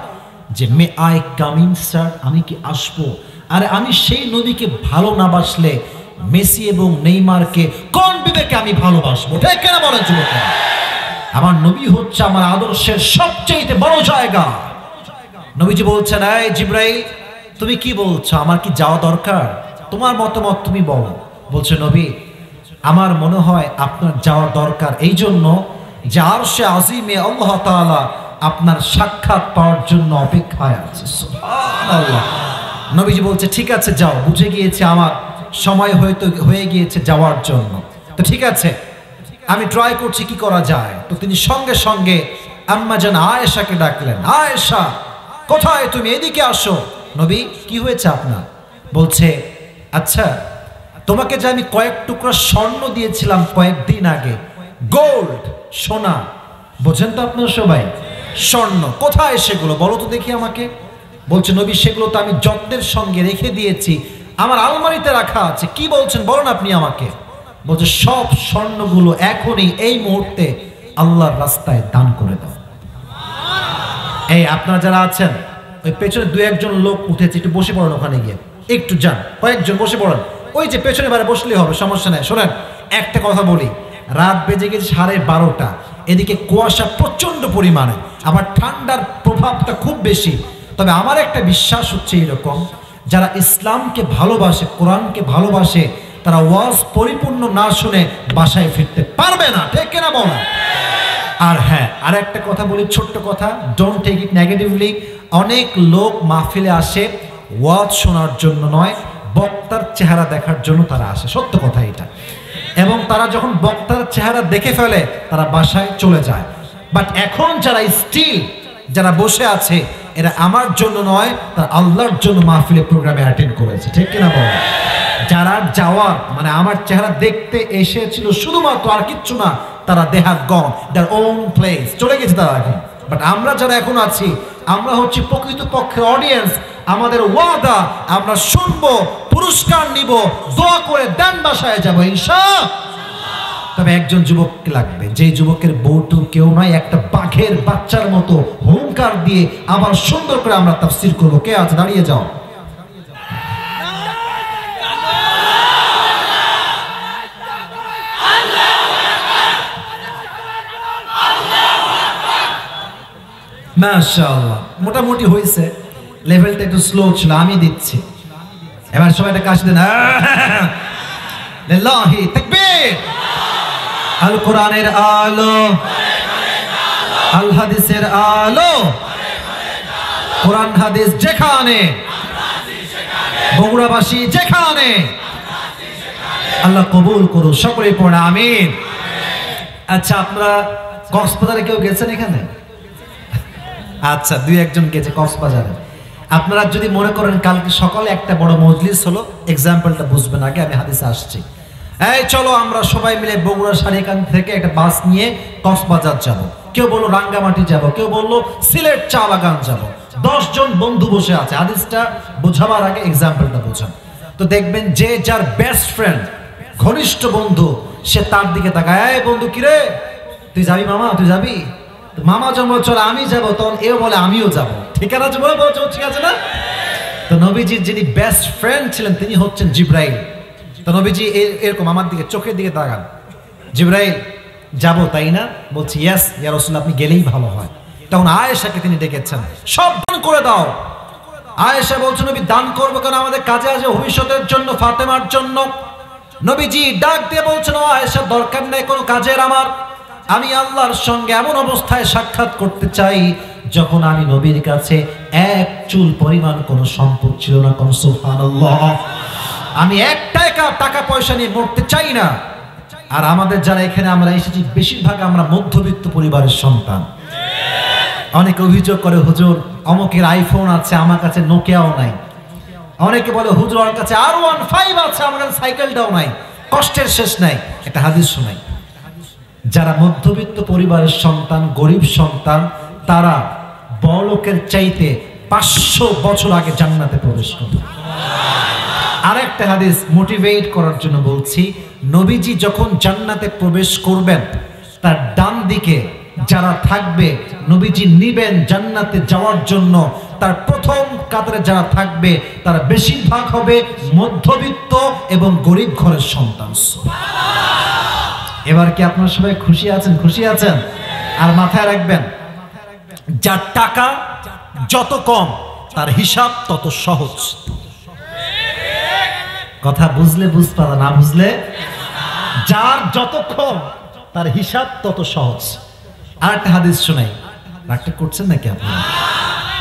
যে মে আই কামিং স্যার, আমি কি আসবো, আরে আমি সেই নবীকে ভালো না বাসলে মেসি এবং নেইমারকে কোন বিবেকে আমি ভালোবাসবো? ঠিক কেন বলেন যুবক? আমার নবী হচ্ছে আমার আদর্শের সবচেয়ে বড় জায়গা। নবীজি বলছেন, এই জিব্রাইল তুমি কি বলছো, আমার কি যাওয়া দরকার? তোমার মতামত তুমি বলো। বলছে, নবী আমার মনে হয় আপনার যাওয়া দরকার, এই জন্য যে আরশে আজিমে আল্লাহ তাআলা আপনার সাক্ষাৎ পাওয়ার জন্য অপেক্ষায় আছে। সুবহানাল্লাহ। নবীজি বলছে, ঠিক আছে যাও, বুঝে গিয়েছে আমার সময় হয়ে গিয়েছে যাওয়ার জন্য, তো ঠিক আছে আমি ট্রাই করছি কি করা যায়। তো তিনি সঙ্গে সঙ্গে আম্মা জান আয়েশাকে ডাকলেন, আয়েশা কোথায় তুমি, এদিকে আসো। নবী কি হয়েছে আপনার? বলছে, আচ্ছা তোমাকে যে আমি কয়েক টুকরা স্বর্ণ দিয়েছিলাম কয়েকদিন আগে, গোল্ড, সোনা, বোঝেন তো আপনারা সবাই, স্বর্ণ, কোথায় সেগুলো বলো তো দেখি আমাকে। বলছে, নবী সেগুলো তো আমি যত্নের সঙ্গে রেখে দিয়েছি, আমার আলমারিতে রাখা আছে। কি বলছেন বলেন আপনি আমাকে। বলছে, সব স্বর্ণগুলো এখনই এই মুহূর্তে আল্লাহর রাস্তায় দান করে দাও। এই আপনারা যারা আছেন ওই পেছনে দু একজন লোক উঠেছে, একটু বসে পড়েন ওখানে গিয়ে, একটু যান, কয়েকজন বসে পড়েন, ওই যে পেছনে বারে বসলেই হবে, সমস্যা নেই। শোনেন একটা কথা বলি, রাত বেজে গেছে 12:30, এদিকে কুয়াশা প্রচন্ড পরিমাণে, আবার ঠান্ডার প্রভাবটা খুব বেশি। তবে আমার একটা বিশ্বাস হচ্ছে এরকম, যারা ইসলামকে ভালোবাসে, কোরআনকে ভালোবাসে, তারা ওয়াজ পরিপূর্ণ না শুনে বাসায় ফিরতে পারবে না। ঠিক কিনা বলো? আর হ্যাঁ, আর একটা কথা বলি, ছোট্ট কথা, ডোন্ট টেক ইট নেগেটিভলি। অনেক লোক মাহফিলে আসে ওয়াজ শোনার জন্য নয়, বক্তার চেহারা দেখার জন্য তারা আসে, সত্য কথা এটা। এবং তারা যখন বক্তার চেহারা দেখে ফেলে তারা বাসায় চলে যায়। বাট এখন যারা স্টিল যারা বসে আছে এরা আমার জন্য নয়, তার আল্লাহর জন্য মাহফিলে প্রোগ্রামে অ্যাটেন্ড করেছে, ঠিক কিনা বল? যারা যাওয়ার মানে আমার চেহারা দেখতে এসেছিল শুধুমাত্র, আর কিচ্ছু না, তারা they have gone their own place, চলে গেছে তারা এখন। বাট আমরা যারা এখন আছি, আমরা হচ্ছে প্রকৃতপক্ষে অডিয়েন্স। আমাদের ওয়াদা, আমরা শুনবো, পুরস্কার নিব, দোয়া করে দেন বাসায় যাবো ইনশাআল্লাহ। তবে একজন যুবক লাগবে, যে যুবকের বউটু কেউ নয়, একটা বাঘের বাচ্চার মতো হুঙ্কার দিয়ে আবার সুন্দর করে আমরা তাফসীর করবো। কে আছে? দাঁড়িয়ে যাও। মাশাআল্লাহ, মোটামুটি হয়েছে, লেভেলটা একটু স্লো ছিল, আমি দিচ্ছি। এবার সবাই একটা কাশি দেন, লিল্লাহি তাকবীর। আল কোরআনের আলো, আল হাদিসের আলো, কোরআন হাদিস যেখানে, বগুড়াবাসী যেখানে, আল্লাহ কবুল করুন, সকলেই পড়ে আমিন। আচ্ছা, আপনারা কক্সবাজারে কেউ গেছেন এখানে? আচ্ছা, দুই একজন গেছে কক্সবাজারে। আপনারা যদি মনে করেন কালকে সকালে একটা বড় মজলিস হলো, এক্সাম্পলটা বুঝবেন আগে, আমি হাদিসে আসছি। এই চলো আমরা সবাই মিলে বগুড়া সারিকান থেকে একটা বাস নিয়ে কক্সবাজার যাব। কেউ বললো রাঙ্গামাটি যাব, কেউ বললো সিলেট চা বাগান যাব। 10 জন বন্ধু বসে আছে। হাদিসটা বোঝাবার আগে এক্সাম্পলটা বোঝান। তো দেখবেন যে যার বেস্ট ফ্রেন্ড, ঘনিষ্ঠ বন্ধু, সে তার দিকে তাকায়, এই বন্ধু কিরে তুই যাবি? মামা তুই যাবি? মামা যখন চল আমি যাব, তখন এও বলে আমিও যাব। ঠিক আছে, ঠিক আছে না? তো নবীজির যিনি বেস্ট ফ্রেন্ড ছিলেন তিনি হচ্ছেন জিব্রাইল। তো নবীজি এরকম আমার দিকে চোখের দিকে তাকান, জিব্রাইল যাব তাই না? বলছি ইয়েস ইয়া রাসূলুল্লাহ, আপনি গেলেই ভালো হয়। তখন আয়েশাকে তিনি ডেকেছেন, সব দান করে দাও। আয়েশা বলছেন নবী দান করবো কেন, আমাদের কাজে আছে ভবিষ্যতের জন্য, ফাতেমার জন্য। নবীজি ডাক দিয়ে বলছেন, ও আয়েশা দরকার নেই কোনো কাজের আমার, আমি আল্লাহর সঙ্গে এমন অবস্থায় সাক্ষাৎ করতে চাই যখন আমি নবীর কাছে এক চুল পরিমাণ কোনো সম্পদ ছিল না। কোন সুবহানাল্লাহ। আমি এক টাকা পয়সা নিয়ে মরতে চাই না। আর আমাদের যারা এখানে আমরা এসেছি বেশিরভাগ আমরা মধ্যবিত্ত পরিবারের সন্তান। অনেকে অভিযোগ করে হুজুর অমুকের আইফোন আছে, আমার কাছে নোকিয়াও নাই। অনেকে বলে হুজুর আমার কাছে R15 আছে, আমার কাছে সাইকেলটাও নাই। কষ্টের শেষ নাই। একটা হাদিস শোনাই, যারা মধ্যবিত্ত পরিবারের সন্তান, গরিব সন্তান, তারা বড়লোকের চাইতে 500 বছর আগে জান্নাতে প্রবেশ করবে। আরেকটা হাদিস মোটিভেট করার জন্য বলছি, নবীজি যখন জান্নাতে প্রবেশ করবেন, তার ডান দিকে যারা থাকবে নবীজি নিবেন জান্নাতে যাওয়ার জন্য, তার প্রথম কাতারে যারা থাকবে তারা বেশিরভাগ হবে মধ্যবিত্ত এবং গরিব ঘরের সন্তান। এবার কি আপনারা সবাই খুশি আছেন? খুশি আছেন? আর মাথায় রাখবেন, যার টাকা যত কম তার হিসাব তত সহজ। কথা বুঝলে বুঝতে, না বুঝলে, যার যত কম তার হিসাব তত সহজ। আর একটা হাদিস শোনাই, রাগটা করছেন নাকি আপনারা?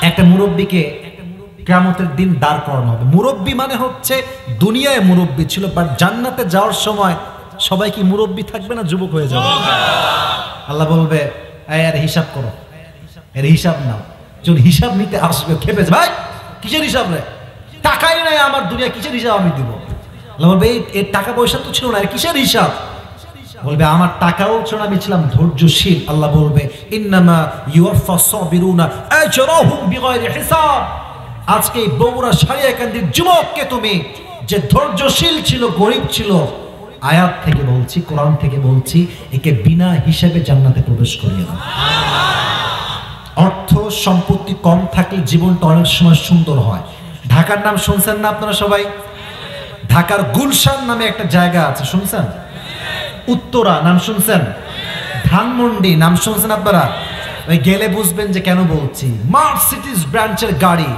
একটা মুরব্বীকে কিয়ামতের দিন দাঁড় করানো হবে। মুরব্বী মানে হচ্ছে দুনিয়ায় মুরব্বী ছিল, বাট জান্নাতে যাওয়ার সময় সবাই কি মুরব্বী থাকবে না যুবক হয়ে যাবে? আল্লাহ বলবে এর হিসাব করো, এর হিসাব নাও। যখন হিসাব নিতে আসবে খেপে যাবে, ভাই কিসের হিসাব রে, টাকাই নাই আমার দুনিয়া, কিসের হিসাব আমি দিব? আল্লাহ বলবে এর টাকা পয়সা তো ছিল না, এর কিসের হিসাব? বলবে আমার টাকাও ছিল না, আমি ছিলাম ধৈর্যশীল। আল্লাহ বলবে ইন্নামা ইউওয়াফাস সাবিরুনা আজরাহুম বিগাইরি হিসাব। আজকে এই বগুড়া সারিয়াকান্দির যুবককে তুমি যে ধৈর্যশীল ছিল, গরিব ছিল, আয়াত থেকে বলছি, কোরআন থেকে বলছি, একে বিনা হিসাবে জান্নাতে প্রবেশ করিয়ে দাও। অর্থ সম্পত্তি কম থাকলে জীবনটা অনেক সময় সুন্দর হয়। ঢাকার নাম শুনছেন না আপনারা সবাই? ঢাকার গুলশান নামে একটা জায়গা আছে, শুনছেন? উত্তরা নাম শুনছেন? ধানমন্ডি নাম শুনছেন আপনারা? ওই গেলে বুঝবেন যে কেন বলছি। মার্সিডিজ ব্র্যান্ডের গাড়ি,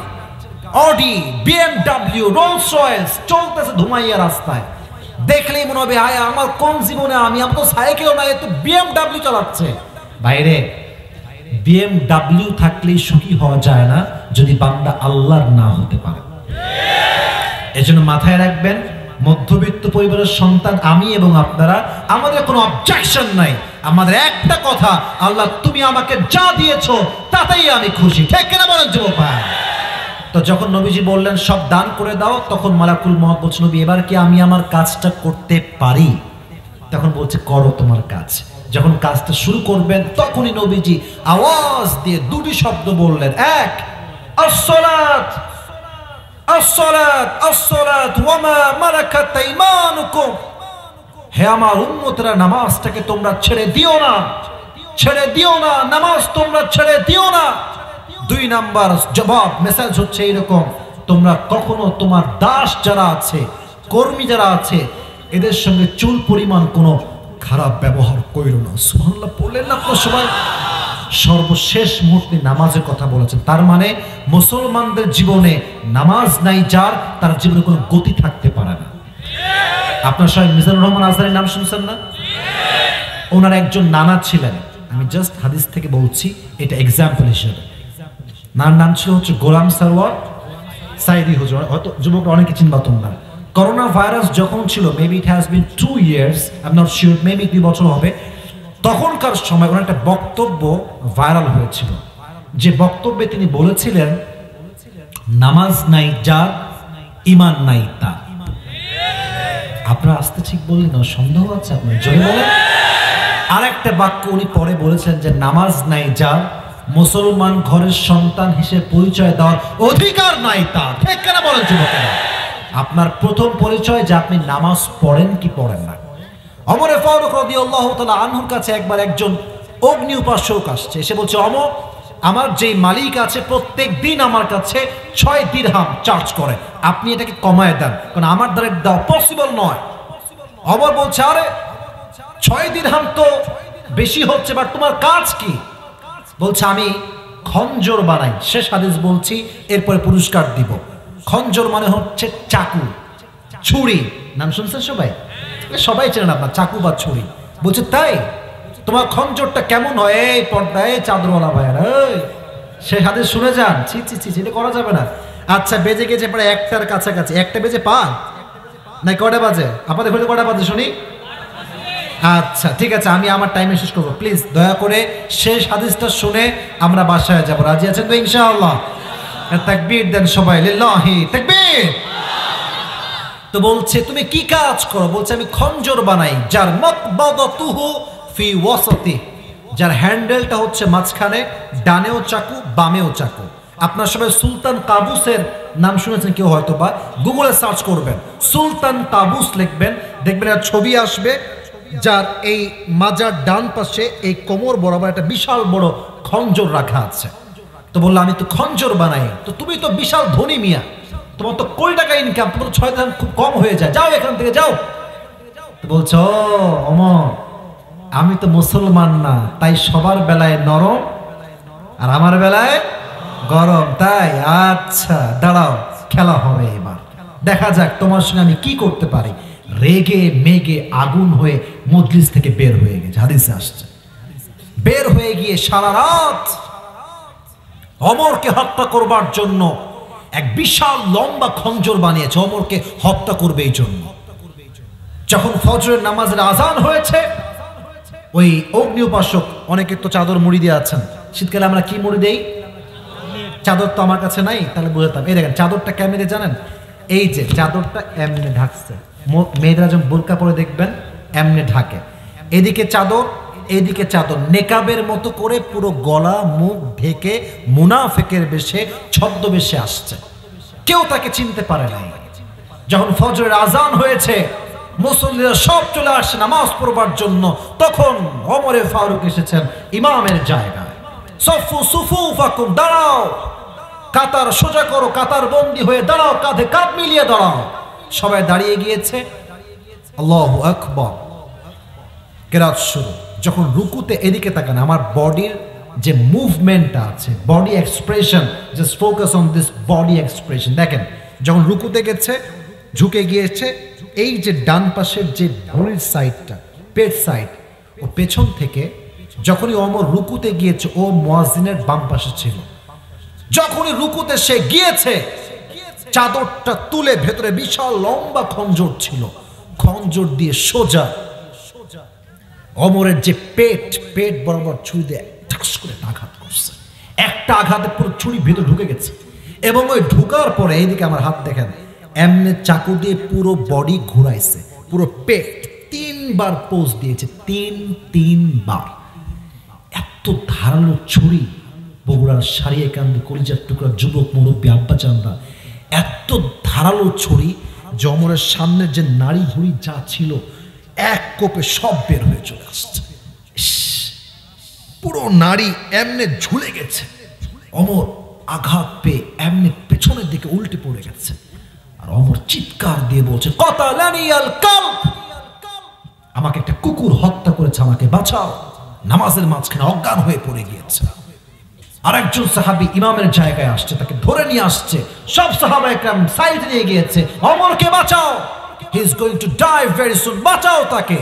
অডি, BMW, রোলস রয়েস চলতেছে ধুমাইয়া রাস্তায়। দেখলেই মনে হবে আয় আমার কোন জীবনে আমি তো সাইকেল না, এ তো BMW চালাচ্ছে। বাইরে BMW থাকলেই সুখী হওয়া যায় না যদি বান্দা আল্লাহর না হতে পারে। এজন্য মাথায় রাখবেন, মধ্যবিত্ত পরিবারের সন্তান আমি এবং আপনারা, আমাদের কোনো অবজেকশন নাই আমাদের একটা কথা, আল্লাহ তুমি আমাকে যা দিয়েছো তাতেই আমি খুশি, ঠিক কিনা বলেন যুবক ভাই? তো যখন নবীজি বললেন সব দান করে দাও, তখন মালাকুল মউত বলছে নবী এবার কি আমি আমার কাজটা করতে পারি? তখন বলছে করো তোমার কাজ। যখন কাজটা শুরু করবেন তখনই নবীজি আওয়াজ দিয়ে দুটি শব্দ বললেন, এক আসসালাত আসসালাত আসসালাত ওয়া মা মালাকাত আইমানুকুম, হে আমার উম্মতরা নামাজটাকে তোমরা ছেড়ে দিও না, ছেড়ে দিও না, নামাজ তোমরা ছেড়ে দিও না। দুই নাম্বার জবাব মেসেজ হচ্ছে এইরকম, তোমরা কখনো তোমার দাস যারা আছে, কর্মী যারা আছে, এদের সঙ্গে চুল পরিমাণ কোনো খারাপ ব্যবহার কইরো না। সুবহানাল্লাহ বললেন না আপনার সবাই? সর্বশেষ মুহূর্তে নামাজের কথা বলেছেন। তার মানে মুসলমানদের জীবনে নামাজ নাই যার, তার জীবনে কোনো গতি থাকতে পারে না। আপনার সবাই মিজানুর রহমান আজহারীর নাম শুনছেন না? ওনার একজন নানা ছিলেন, আমি জাস্ট হাদিস থেকে বলছি, এটা এক্সাম্পল হিসেবে। নার নাম ছিল হচ্ছে গোলাম সরওয়ার সাইদি হুজুর, হয়তো যুবক অনেকে চিনবা তোমরা। করোনা ভাইরাস যখন ছিল, maybe it has been 2 years, I am not sure, maybe 2 বছর হবে। তখনকার সময় ওনার একটা বক্তব্য ভাইরাল হয়েছিল, যে বক্তব্যে তিনি বলেছিলেন নামাজ নাই যার, ঈমান নাই তার। আপনারা আসতে ঠিক বললেন না, সন্দেহ আছে আপনার? জোরে বলেন। আরেকটা বাক্য উনি পরে বলেছেন যে নামাজ নাই যার, মুসলমান ঘরের সন্তান হিসেবে পরিচয় দেওয়ার অধিকার নাই তার, ঠিক কেন বলেন যুবকেরা? আপনার প্রথম পরিচয় যে আপনি নামাজ পড়েন কি পড়েন না। ওমর ফারুক রাদিয়াল্লাহু তাআলা আনহুর কাছে একবার একজন অগ্নি উপাসক আসছে, এসে বলছে ওমর, আমার যেই মালিক আছে প্রত্যেক দিন আমার কাছে 6 দিরহাম চার্জ করে, আপনি এটাকে কমায় দেন, কারণ আমার দ্বারা দেওয়া পসিবল নয়। ওমর বলছে আরে 6 দিরহাম তো বেশি হচ্ছে, বাট তোমার কাজ কি? বলছে আমি খঞ্জর বানাই। শেষ হাদিস বলছি, এরপরে পুরস্কার দিব। খঞ্জর মানে হচ্ছে চাকু, ছুরি। নাম শুনছেন সবাই? সবাই চেনেন আপনার, চাকু বা ছুরি। বলছে তাই? তোমার খঞ্জরটা কেমন হয়? এই পর্দায় চাদরওয়ালা ভাইয়ার, এই সে হাদিস শুনে যান। ছি ছি ছি, এটা করা যাবে না। আচ্ছা বেজে গেছে প্রায় 1টার কাছাকাছি। 1টা বেজে 5 নাই, কটা বাজে আপনাদের ঘরে? কটা বাজে শুনি? আচ্ছা ঠিক আছে, আমি আমার টাইমে শেষ করবো। প্লিজ দয়া করে শেষ হাদিসটা শুনে আমরা বাসায় যাবো। রাজি আছেন তো ইনশাআল্লাহ? তাকবীর দেন সবাই, লিল্লাহি তাকবীর। তো বলছে তুমি কি কাজ করো? বলছে আমি খঞ্জর বানাই, যার মাকবাদাতুহু ফি ওয়াসাতি, যার হ্যান্ডেলটা হচ্ছে মাঝখানে, ডানেও চাকু বামেও চাকু। আপনার সবাই সুলতান কাবুসের নাম শুনেছেন কেউ হয়তো বা, গুগলে সার্চ করবেন সুলতান কাবুস লিখবেন, দেখবেন একটা ছবি আসবে, যার এই মাজার ডান পাশে এই কোমর বরাবর একটা বিশাল বড় খঞ্জর রাখা আছে। তো বললো আমি তো খঞ্জর বানাই। তো তুমি তো বিশাল ধনী মিয়া, তোমার তো কোটি টাকা ইনকাম, তোমার 6 দিরহাম খুব কম হয়ে যায়, যাও এখান থেকে যাও। তো বলছো ওমর, আমি তো মুসলমান না, তাই সবার বেলায় নরম আর আমার বেলায় গরম, তাই? আচ্ছা দাঁড়াও, খেলা হবে এবার, দেখা যাক তোমার সঙ্গে আমি কি করতে পারি। রেগে মেগে আগুন হয়ে মজলিস থেকে বের হয়ে গেছে, হাদিসে আসছে। বের হয়ে গিয়ে সারা রাত ওমরকে হত্যা করবার জন্য এক বিশাল লম্বা খঞ্জর বানিয়েছে, ওমরকে হত্যা করবে এই জন্য। যখন ফজরের নামাজের আজান হয়েছে, ওই অগ্নি উপাসক, অনেকে তো চাদর মুড়ি দিয়ে আছেন, শীতকালে আমরা কি মুড়ি দেই? চাদর তো আমার কাছে নাই, তাহলে বুঝতাম। এই দেখেন চাদরটা কেমনে জানেন? এই যে চাদরটা এমনি ঢাকছে, মেয়েরা যখন বোরকা পরে দেখবেন এমনি ঢাকে। এদিকে চাদর, এদিকে চাদর, নেকাবের মতো করে পুরো গলা মুখ ঢেকে মুনাফিকের বেশে, ছদ্মবেশে আসছে, কেউ তাকে চিনতে পারে নাই। যখন ফজরের আজান হয়েছে, মুসল্লিরা সব চলে আসছে নামাজ পড়বার জন্য, তখন ওমর ফারুক এসেছেন ইমামের জায়গায়। সফু সুফুফাকুম, দাঁড়াও, কাতার সোজা করো, কাতার বন্দী হয়ে দাঁড়াও, কাঁধে কাঁধ মিলিয়ে দাঁড়াও। সবাই দাঁড়িয়ে গিয়েছে। আল্লাহু আকবার, কেরাত শুরু। যখন রুকুতে এদিকে তাকান, আমার বডির যে মুভমেন্টটা আছে, body expression, just focus on this body expression. দেখেন যখন রুকুতে গেছে, ঝুঁকে গিয়েছে, এই যে ডান পাশের যে ভুঁড়ির সাইডটা, পেট সাইড, ও পেছন থেকে যখনই ওমর রুকুতে গিয়েছে, ও মুয়াজ্জিনের বাম পাশে ছিল। যখনই রুকুতে সে গিয়েছে, চাদরটা তুলে ভেতরে বিশাল লম্বা খঞ্জর ছিল, খঞ্জর দিয়ে সোজা ওমরের যে পেট বরাবর ছুরি দিয়ে ঠাস করে আঘাত করছে। একটা আঘাতে পুরো ছুরি ভেতর ঢুকে গেছে, এবং ওই ঢুকার পরে এইদিকে আমার হাত দেখেন, এমনি চাকু দিয়ে পুরো বডি ঘুরাইছে, পুরো পেট 3 বার পোজ দিয়েছে, 3 বার। এত ধারালো ছুরি, বগুড়ার সারিয়াকান্দি কলিজার টুকরা যুবক মুরব্বী আব্বা চান্দা, এত ধারালো ছুরি যে ওমরের সামনের যে নাড়ি ভুড়ি যা ছিল এক কোপে সব বের হয়ে চলে আসছে। পুরো নাড়ি এমনি ঝুলে গেছে। ওমর আঘাত পেয়ে এমনি পেছনের দিকে উল্টে পড়ে গেছে, আর ওমর চিৎকার দিয়ে বলছে, কাতালানিয়াল কালব, আমাকে একটা কুকুর হত্যা করেছে, আমাকে বাঁচাও। নামাজের মাঝখানে অজ্ঞান হয়ে পড়ে গিয়েছে। আরেকজন সাহাবী ইমামের জায়গায় আসছে, তাকে ধরে নিয়ে আসছে, সব সাহাবা একরাম সাইডে নিয়ে গিয়েছে, ওমরকে বাঁচাও, he is going to die very soon, বাঁচাও তাকে।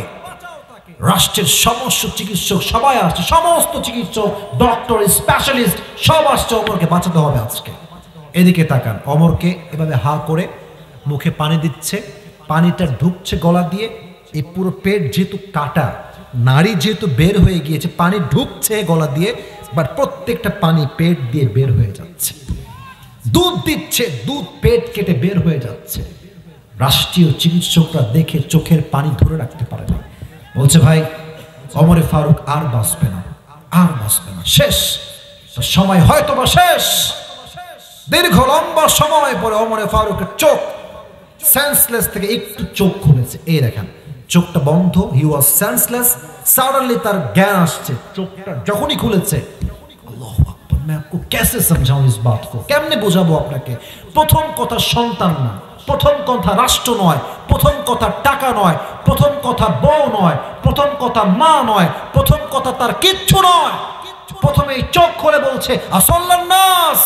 রাষ্ট্রের সমস্ত চিকিৎসক সবাই আসছে, সমস্ত চিকিৎসক, ডক্টর, স্পেশালিস্ট সব আসছে, ওমরকে বাঁচাতে হবে আজকে। এদিকে তাকান, ওমরকে এভাবে হা করে মুখে পানি দিচ্ছে, পানিটা ঢুকছে গলা দিয়ে, এই পুরো পেট যেহেতু কাটা, নাড়ি যেহেতু বের হয়ে গিয়েছে, পানি ঢুকছে গলা দিয়ে, বাট প্রত্যেকটা পানি পেট দিয়ে বের হয়ে যাচ্ছে। দুধ দিচ্ছে, দুধ পেট কেটে বের হয়ে যাচ্ছে। রাষ্ট্রীয় চিকিৎসকরা দেখে চোখের পানি ধরে রাখতে পারে না, বলছে, ভাই ওমরে ফারুক আর বাঁচবে না, আর বাঁচবে না, শেষ, সময় হয়তো বা শেষ। দীর্ঘ লম্বা সময় পরে ওমরে ফারুকের চোখ সেন্সলেস থেকে একটু চোখ খুলেছে, এই দেখেন চোখটা বন্ধ, হি ওয়াজ সেন্সলেস। সাডেনলি তার জ্ঞান আসছে, চোখটা যখনই খুলেছে, আল্লাহু আকবার, मैं आपको कैसे समझाऊं इस बात को, কেমনে বোঝাবো আপনাকে। প্রথম কথা সন্তান না, প্রথম কথা রাষ্ট্র নয়, প্রথম কথা টাকা নয়, প্রথম কথা বউ নয়, প্রথম কথা মা নয়, প্রথম কথা তার কিচ্ছু নয়। প্রথমে চোখ খুলে বলছে, আসল্লান নাস,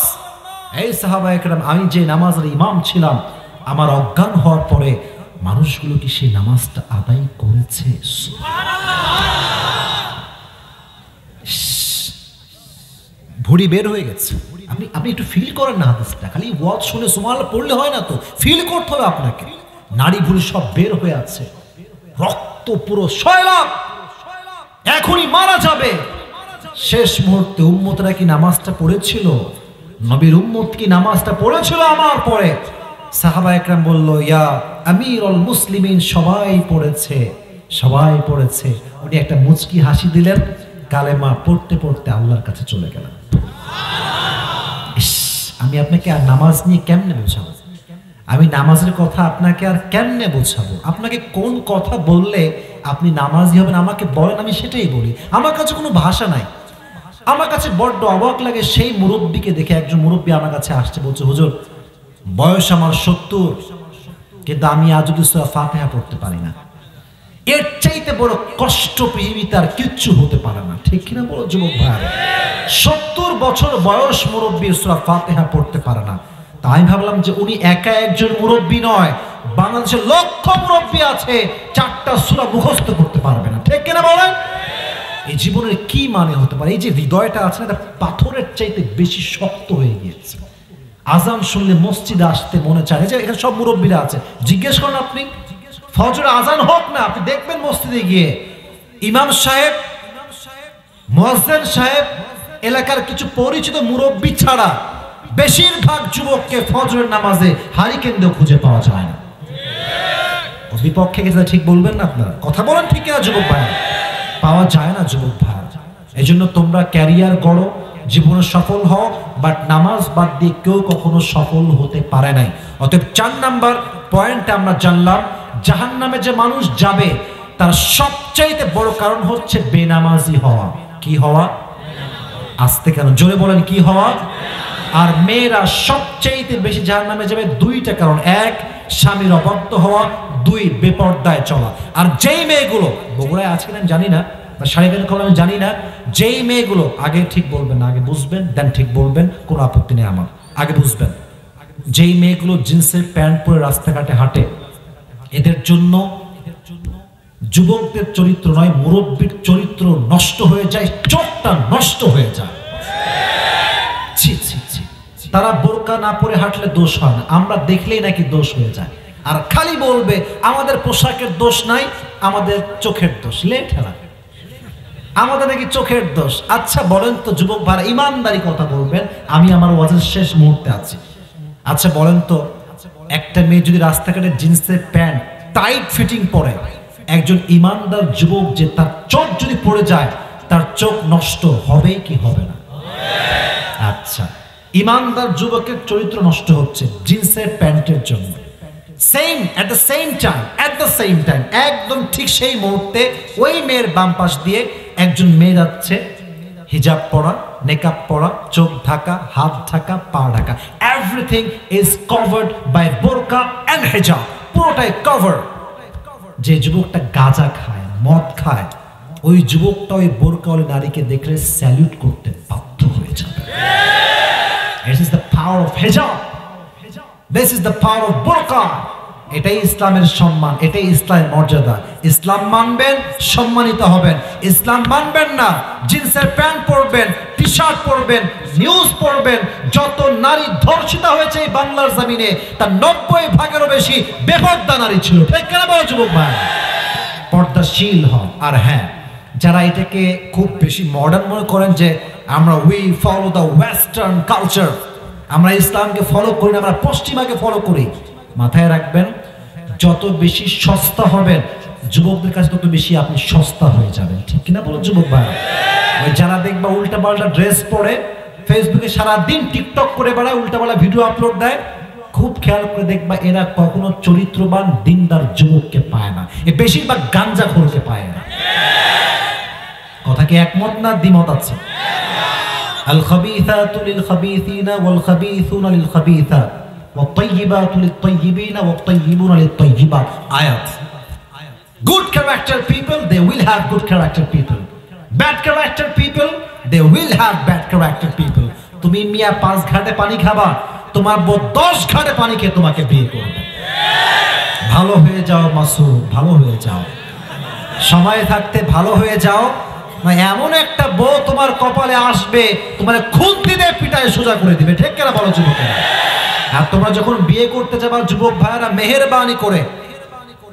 এই সাহাবায়ে কেরাম, আমি যে নামাজের ইমাম ছিলাম, আমার অজ্ঞান হওয়ার পরে মানুষগুলো কি সেই নামাজটা আদায় করেছে? ভুড়ি বের হয়ে গেছে। আপনি একটু ফিল করেন না হাদিসটা, খালি ওয়াজ শুনে সুবহানাল্লাহ পড়লে হয় না তো, ফিল করতে হবে আপনাকে। নাড়ি ভুড়ি সব বের হয়ে আছে, রক্ত পুরো সয়লাব, এখনই মারা যাবে। শেষ মুহূর্তে উম্মতরা কি নামাজটা পড়েছিল? নবীর উম্মত কি নামাজটা পড়েছিল আমার পরে? সাহাবা একরাম বলল, ইয়া আমিরুল মুসলিমিন, সবাই পড়েছে, সবাই পড়েছে। উনি একটা মুচকি হাসি দিলেন, কালেমা পড়তে পড়তে আল্লাহর কাছে চলে গেলেন। আমি আপনাকে আর নামাজ নিয়ে কেমনে বোঝাবো? আমি নামাজের কথা আপনাকে আর কেমনে বোঝাবো? আপনাকে কোন কথা বললে আপনি নামাজি হবেন আমাকে বলেন, আমি সেটাই বলি। আমার কাছে কোনো ভাষা নাই। আমার কাছে বড্ড অবাক লাগে সেই মুরব্বীকে দেখে। একজন মুরব্বী আমার কাছে আসছে, বলছে, হুজুর বয়স আমার 70, কিন্তু আমি আজ অবধি সূরা ফাতিহা পড়তে পারি না। এর চাইতে বড় কষ্ট পৃথিবীতে আর কিচ্ছু হতে পারে না, ঠিক কিনা বলো যুবক ভাইরা? 70 বছর বয়স মুরব্বী সূরা ফাতিহা পড়তে পারে না। তাই আমি ভাবলাম যে উনি একা একজন মুরব্বী নয়, বাংলাদেশে লক্ষ মুরব্বী আছে 4টা সূরা মুখস্থ করতে পারবে না, ঠিক কিনা বলেন? এই জীবনের কি মানে হতে পারে? এই যে হৃদয়টা আছে না, এটা পাথরের চাইতে বেশি শক্ত হয়ে গিয়েছে। আজান শুনলে মসজিদে আসতে মনে চায়। যে এখানে সব মুরব্বীরা আছে, জিজ্ঞেস করেন আপনি, ফজর আজান হোক না, আপনি দেখবেন মসজিদে গিয়ে ইমাম সাহেব, মুয়াজ্জিন সাহেব, এলাকার কিছু পরিচিত মুরব্বী ছাড়া বেশিরভাগ যুবককে ফজরের নামাজে হারিকেন দিয়ে খুঁজে পাওয়া যায় না। বিপক্ষে গেছে, ঠিক বলবেন না আপনারা? কথা বলেন ঠিক না যুবক ভাই? পাওয়া যায় না যুবক ভাই। এই জন্য তোমরা ক্যারিয়ার গড়ো, জীবনে সফল হও, বাট নামাজ বাদ দিয়ে কেউ কখনো সফল হতে পারে নাই। অতএব 4 নাম্বার পয়েন্ট আমরা জানলাম, জাহান্নামে যে মানুষ যাবে তার সবচাইতে বড় কারণ হচ্ছে বেনামাজি হওয়া। কি হওয়া? আস্তে কেন, জোরে বলেন, কি হওয়া? আর মেয়েরা সবচাইতে বেশি জাহান্নামে যাবে 2টা কারণ। 1, স্বামীর অবাধ্য হওয়া, 2, বেপরদায় চলা। আর যেই মেয়েগুলো বগুড়ায় আছে কিনা জানি না, সারিকান খবর আমি জানি না, যেই মেয়েগুলো, আগে ঠিক বলবেন না, আগে বুঝবেন দেন ঠিক বলবেন, কোনো আপত্তি নেই আমার, আগে বুঝবেন। যেই মেয়েগুলো জিন্সের প্যান্ট পরে রাস্তাঘাটে হাঁটে, এদের জন্য যুবকদের চরিত্র নয়, মুরব্বীর চরিত্র নষ্ট হয়ে যায়, চোখটা নষ্ট হয়ে যায়। তারা বোরকা না পরে হাঁটলে দোষ হয় না, আমরা দেখলেই নাকি দোষ হয়ে যায়। আর খালি বলবে আমাদের পোশাকের দোষ নাই, আমাদের চোখের দোষ। লে ঠেলা, আমাদের নাকি চোখের দোষ। আচ্ছা বলেন তো যুবক ভাইরা, ইমানদারি কথা বলবেন, আমি আমার ওয়াজের শেষ মুহূর্তে আছি। আচ্ছা বলেন তো, একটা মেয়ে যদি রাস্তাঘাটে জিন্সের প্যান্ট টাইট ফিটিং পরে, একজন ইমানদার যুবক যে তার চোখ যদি পড়ে যায়, তার চোখ নষ্ট হবে কি হবে না? আচ্ছা, ইমানদার যুবকের চরিত্র নষ্ট হচ্ছে জিন্সের প্যান্টের জন্য। এট দ্য সেম টাইম একদম ঠিক সেই মুহূর্তে ওই মেয়ের বাম পাশ দিয়ে একজন মেয়ে যাচ্ছে, হিজাব পরা, নেকাব পরা, চোখ ঢাকা, হাত ঢাকা, পা ঢাকা, everything is covered by burqa and hijab, পুরোটাই কভার। যে যুবকটা গাঁজা খায়, মদ খায়, ওই যুবকটা ওই বোরকাওয়ালা নারীকে দেখলে স্যালুট করতে বাধ্য হয়ে যাবে। This is the power of hijab. This is the power of burqa. এটাই ইসলামের সম্মান, এটাই ইসলামের মর্যাদা। ইসলাম মানবেন, সম্মানিত হবেন। ইসলাম মানবেন না, জিন্সের প্যান্ট পরবেন, টি শার্ট পরবেন, নিউজ পড়বেন। যত নারী ধর্ষিতা হয়েছে এই বাংলার জমিনে, তার 90% বেশি বেপর্দা নারী ছিল। ঠিক কেন বলো যুবক ভাই? পর্দাশীল হন। আর হ্যাঁ, যারা এটাকে খুব বেশি মডার্ন মনে করেন যে আমরা we follow the western culture, আমরা ইসলামকে ফলো করি না, আমরা পশ্চিমাকে ফলো করি, মাথায় রাখবেন যত বেশি সস্তা হবেন যুবকদের কাছে তত বেশি আপনি সস্তা হয়ে যাবেন। ঠিক কিনা বলো যুবক ভাই? ওই যারা দেখবা উল্টা পাল্টা ড্রেস পরে ফেসবুকে সারাদিন টিকটক করে বেড়ায়, উল্টা পাল্টা ভিডিও আপলোড দেয়, খুব খেয়াল করে দেখবা এরা কখনো চরিত্রবান দিনদার যুবককে পায় না, এ বেশিরভাগ গাঞ্জাখোরকে পায় না। কথা কি একমত না দ্বিমত আছে? আল খাবিসাতু লিল খাবিসিনা ওয়াল খাবিসুনা লিল খাবিসাত ওয়াত তাইয়িবাতু লিত তাইয়িবিনা ওয়াত তাইয়িবুনা লিত তাইয়িবাত। আয়াত। Good character people, they will have good character people. Bad character people, they will have bad character people. তুমি মিয়া 5 ঘাটে পানি খাবা, তোমার বউ 10 ঘাটে পানি খেয়ে তোমাকে বিয়ে করবে। ভালো হয়ে যাও মাসুদ, ভালো হয়ে যাও, সময় থাকতে ভালো হয়ে যাও। এমন একটা বউ তোমার কপালে আসবে, তোমার খুন্তি দিয়ে পিটায় সোজা করে দিবে। ঠিক কেনা বলো যুবকেরা? আর তোমরা যখন বিয়ে করতে যাবা যুবক ভাইরা, মেহেরবানি করে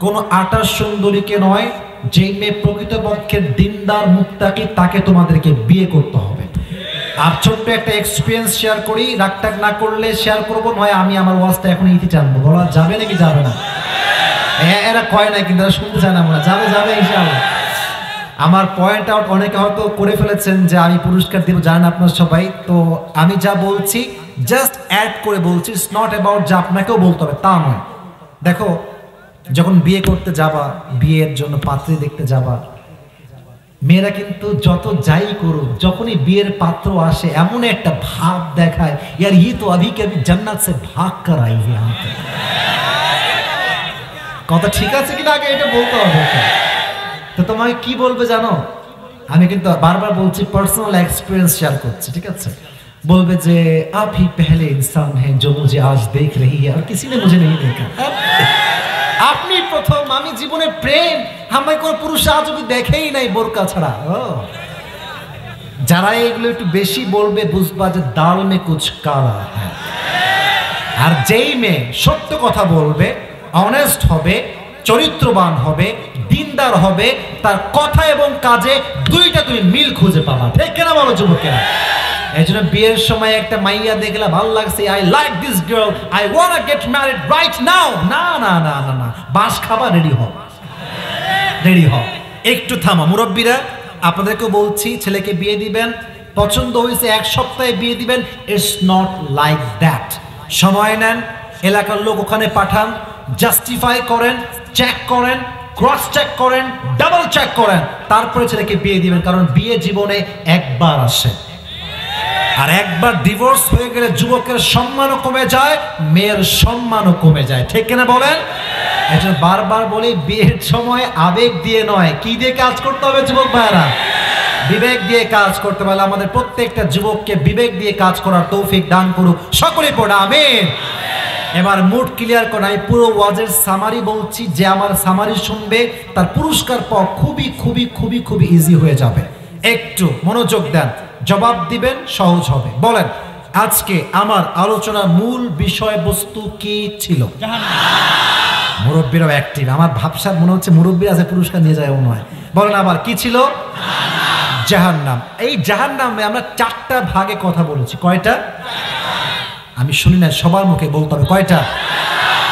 কোন 28 সুন্দরীকে নয়, যেই মেয়ে প্রকৃতপক্ষে দিনদার মুত্তাকি তাকে তোমাদেরকে বিয়ে করতে হবে। আর ছোট্ট একটা এক্সপিরিয়েন্স শেয়ার করি, রাগটাগ না করলে শেয়ার করবো, নয় আমি আমার ওয়াজটা এখন ইতি টানবো। বলা যাবে নাকি যাবে না? এরা কয় না কিন্তু শুনতে চায় না। আমরা যাবে যাবে ইনশাআল্লাহ। আমার পয়েন্ট আউট অনেকে হয়তো করে ফেলেছেন যে আমি পুরস্কার দিব, জানেন আপনারা সবাই। তো আমি যা বলছি জাস্ট অ্যাড করে বলছি, ইটস নট অ্যাবাউট যে আপনাকেও বলতে হবে তা নয়। দেখো, যখন বিয়ে করতে যাবা, বিয়ের জন্য পাত্রী দেখতে যাবা, মেয়েরা কিন্তু যত যাই করুক, যখনই বিয়ের পাত্র আসে এমন একটা ভাব দেখায়, ইয়ার ই তো আভি কে জান্নাত সে ভাগ কর আই হে। কথা ঠিক আছে কিনা আগে এটা বলতে হবে। তো তোমাকে কি বলবে জানো? আমি কিন্তু বারবার বলছি, পার্সোনাল এক্সপিরিয়েন্স শেয়ার করছি, ঠিক আছে? বলবে যে আপ হি পহলে ইনসান হ্যাঁ जो मुझे आज देख रही है और किसी ने मुझे नहीं देखा। আপনি প্রথম, আমি জীবনে প্রেম, আমায় কোন পুরুষ আজ অব্দি দেখেই নাই বোরকা ছাড়া। যারা এগুলো একটু বেশি বলবে বুঝবা যে দাল মে কুছ কালা হ্যাঁ। আর যেই মেয়ে সত্য কথা বলবে, অনেস্ট হবে, চরিত্রবান হবে, দিনদার হবে, তার কথা এবং কাজে দুইটা তুমি মিল খুঁজে পাবা। ঠিক কেনা বলো যুবকেরা? এই জন্য বিয়ের সময় একটা মাইয়া দেখলে ভালো লাগছে, I like this girl, I want to get married right now. না না না না না, বাস খাবা, রেডি হও, রেডি হও। একটু থামা মুরব্বীরা, আপনাদেরকে বলছি, ছেলেকে বিয়ে দিবেন, পছন্দ হয়েছে 1 সপ্তাহে বিয়ে দিবেন, ইটস নট লাইক দ্যাট। সময় নেন, এলাকার লোক ওখানে পাঠান, জাস্টিফাই করেন, চেক করেন, ক্রস চেক করেন, ডাবল চেক করেন, তারপরে ছেলেকে বিয়ে দিবেন। কারণ বিয়ে জীবনে একবার আসে, আর একবার ডিভোর্স হয়ে গেলে যুবকের সম্মানও কমে যায়, মেয়ের সম্মানও কমে যায়। ঠিক কিনা বলেন? এটা বারবার বলি, বিয়ের সময় আবেগ দিয়ে নয়, কি দিয়ে কাজ করতে হবে যুবক ভাইরা? বিবেক দিয়ে কাজ করতে পারলে আমাদের প্রত্যেকটা যুবককে বিবেক দিয়ে কাজ করার তৌফিক দান করুক সকলে পড়া আমিন। এবার মুড ক্লিয়ার করে আমি পুরো ওয়াজের সামারি বলছি, যে আমার সামারি শুনবে তার পুরস্কার পাওয়া খুবই খুবই খুবই খুবই ইজি হয়ে যাবে। একটু মনোযোগ দেন, জবাব দিবেন, সহজ হবে। বলেন, আজকে আমার আলোচনার মূল বিষয়বস্তু কি ছিল? মুরব্বীরাও অ্যাক্টিভ, আমার ভাবসাব মনে হচ্ছে মুরব্বী আছে পুরস্কার নিয়ে যায়, নয়। বলেন আবার কি ছিল? জাহান্নাম। এই জাহান্নামে আমরা 4টা ভাগে কথা বলেছি। কয়টা? আমি শুনি না, সবার মুখে বলতে হবে। কয়টা?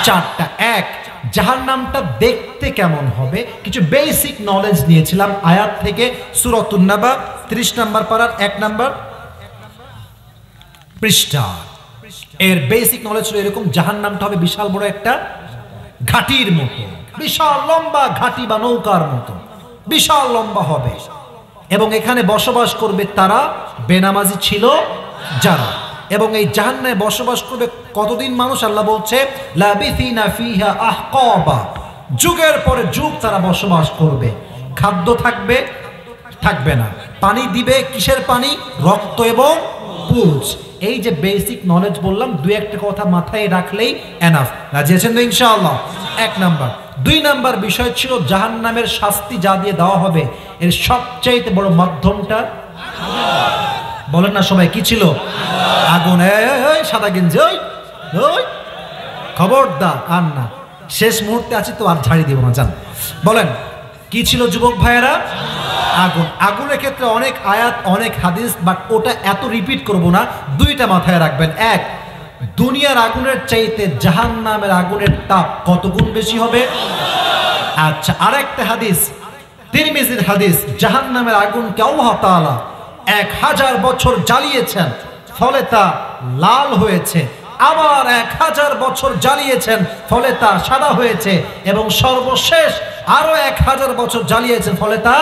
4টা। এক, জাহান্নামটা দেখতে কেমন হবে কিছু বেসিক নলেজ নিয়েছিলাম আয়াত থেকে। সূরাতুন নাবা 30 নম্বর পারার 1 নম্বর পৃষ্ঠা। এর বেসিক নলেজ ছিল এরকম, জাহান্নামটা হবে বিশাল বড় একটা ঘাটির মতো, বিশাল লম্বা ঘাটি বা নৌকার মতো বিশাল লম্বা হবে, এবং এখানে বসবাস করবে তারা বেনামাজি ছিল যারা। এবং এই জাহান্নামে বসবাস করবে কতদিন মানুষ? আল্লাহ বলছে লাবিথিনা ফিহা আহকাবা, যুগের পরে যুগ তারা বসবাস করবে। খাদ্য থাকবে? থাকবে না। পানি দিবে? কিসের পানি? রক্ত এবং পুজ। এই যে বেসিক নলেজ বললাম, 2-1টা কথা মাথায় রাখলেই এনাফ। রাজি আছেন তো ইনশাআল্লাহ? 1 নাম্বার। 2 নাম্বার বিষয় ছিল জাহান্নামের শাস্তি যা দিয়ে দেওয়া হবে এর সবচাইতে বড় মাধ্যমটা বলেন না সবাই, কি ছিল? আগুন। এই সাদা গেঞ্জি, ওই খবরদার আর না, শেষ মুহূর্তে আছি তো আর ঝাড়ি দিব না, জান। বলেন কি ছিল যুবক ভাইয়েরা? আগুন। আগুনের ক্ষেত্রে অনেক আয়াত অনেক হাদিস, বাট ওটা এত রিপিট করব না। 2টা মাথায় রাখবেন। এক, দুনিয়ার আগুনের চাইতে জাহান্নামের আগুনের তাপ কত গুণ বেশি হবে। আচ্ছা, আরেকটা হাদিস, তিরমিজির হাদিস, জাহান্নামের আগুনকে আল্লাহ তাআলা 1000 বছর জ্বালিয়েছেন, ফলে তা লাল হয়েছে। আবার 1000 বছর জ্বালিয়েছেন, ফলে তা সাদা হয়েছে। এবং সর্বশেষ আরো 1000 বছর জ্বালিয়েছেন, ফলে তা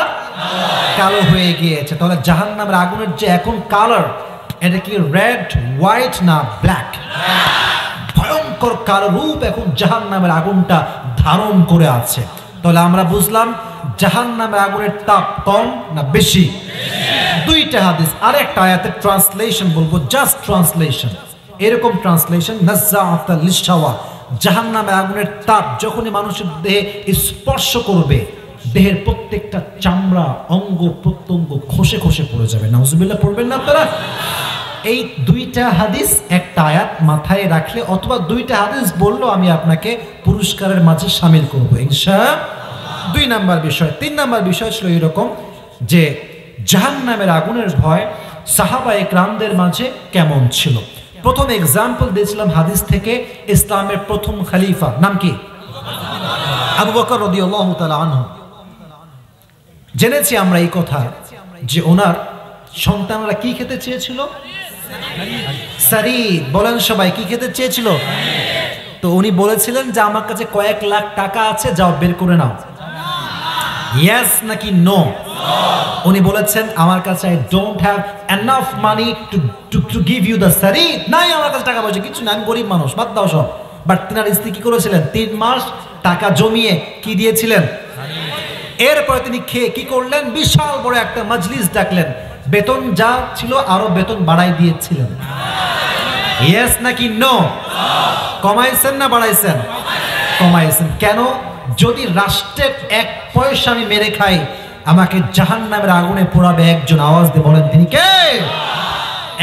কালো হয়ে গিয়েছে। তাহলে জাহান্নামের আগুনের যে এখন কালার, এটা কি রেড, হোয়াইট না ব্ল্যাক? ভয়ঙ্কর কালো রূপ এখন জাহান্নামের আগুনটা ধারণ করে আছে। তাহলে আমরা বুঝলাম জাহান্নামের আগুনের তাপ কম না বেশি? 2টা হাদিস। আরেকটা আয়াতের ট্রান্সলেশন বলবো, জাস্ট ট্রান্সলেশন। এরকম ট্রান্সলেশন, নাজ্জাআতাল লিশাওয়া, জাহান্নামের আগুনের তাপ যখনই মানুষের দেহে স্পর্শ করবে, দেহের প্রত্যেকটা চামড়া, অঙ্গ প্রত্যঙ্গ খসে খসে পড়ে যাবে। নাউজুবিল্লাহ পড়বেন না আপনারা? এই 2টা হাদিস, একটা আয়াত মাথায় রাখলে, অথবা 2টা হাদিস বললো আমি আপনাকে পুরস্কারের মাঝে শামিল করবো ইনশাআল্লাহ। 2 নাম্বার বিষয়। 3 নাম্বার বিষয় ছিল এরকম যে জাহান্নামের আগুনের ভয় সাহাবায়ে কেরামদের মাঝে কেমন ছিল। প্রথম এক্সাম্পল দিয়েছিলাম হাদিস থেকে, ইসলামের প্রথম খলিফা নাম কি? আবু বকর রাদিয়াল্লাহু তাআলা আনহু। জেনেছি আমরা এই কথা যে ওনার সন্তানরা কি খেতে চেয়েছিল? সারিদ। বলেন সবাই, কি খেতে চেয়েছিল? তো উনি বলেছিলেন যে আমার কাছে কয়েক লাখ টাকা আছে, যাও বের করে নাও। ইয়েস নাকি নো? উনি বলেছেন আমার কাছে I don't have enough money to give you the সারিদ। নাই আমার কাছে টাকা পয়সা কিছু না, আমি গরিব মানুষ, বাদ দাও সব। বাট তিনার স্ত্রী কি করেছিলেন? 3 মাস টাকা জমিয়ে কি দিয়েছিলেন? এরপরে তিনি খেয়ে কি করলেন? বিশাল বড় একটা মজলিস ডাকলেন, বেতন যা ছিল আরো বেতন বাড়াই দিয়েছিলেন। ইয়েস নাকি নো? কমাইছেন না বাড়াইছেন? কমাইছেন। কেন? যদি রাষ্ট্রের 1 পয়সা আমি মেরে খাই, আমাকে জাহান্নামের আগুনে পোড়াবে একজন। আওয়াজ দিয়ে বলেন তিনি কে?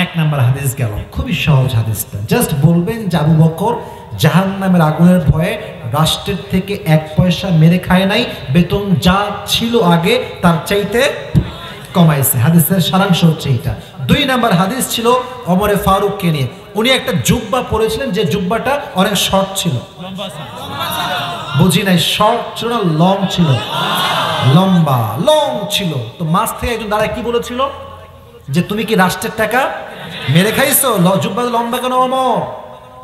1 নাম্বার হাদিস গেল। খুবই সহজ হাদিসটা, জাস্ট বলবেন যে আবু বকর জাহান্নামের আগুনের ভয়ে রাষ্ট্রের থেকে 1 পয়সা মেরে খায় নাই, বেতন যা ছিল আগে তার চাইতে কমাইছে। হাদিসের সারাংশ হচ্ছে এটা। 2 নাম্বার হাদিস ছিল ওমরে ফারুককে নিয়ে। উনি একটা জুব্বা পরেছিলেন, যে জুব্বাটা অনেক শর্ট ছিল। বুঝি নাই, শর্ট ছিল না লং ছিল? লম্বা, লং ছিল। তো মাছ থেকে একজন দাঁড়ায় কি বলেছিল যে তুমি কি রাষ্ট্রের টাকা মেরে খাইছো? জুব্বা লম্বা কেন ওমর?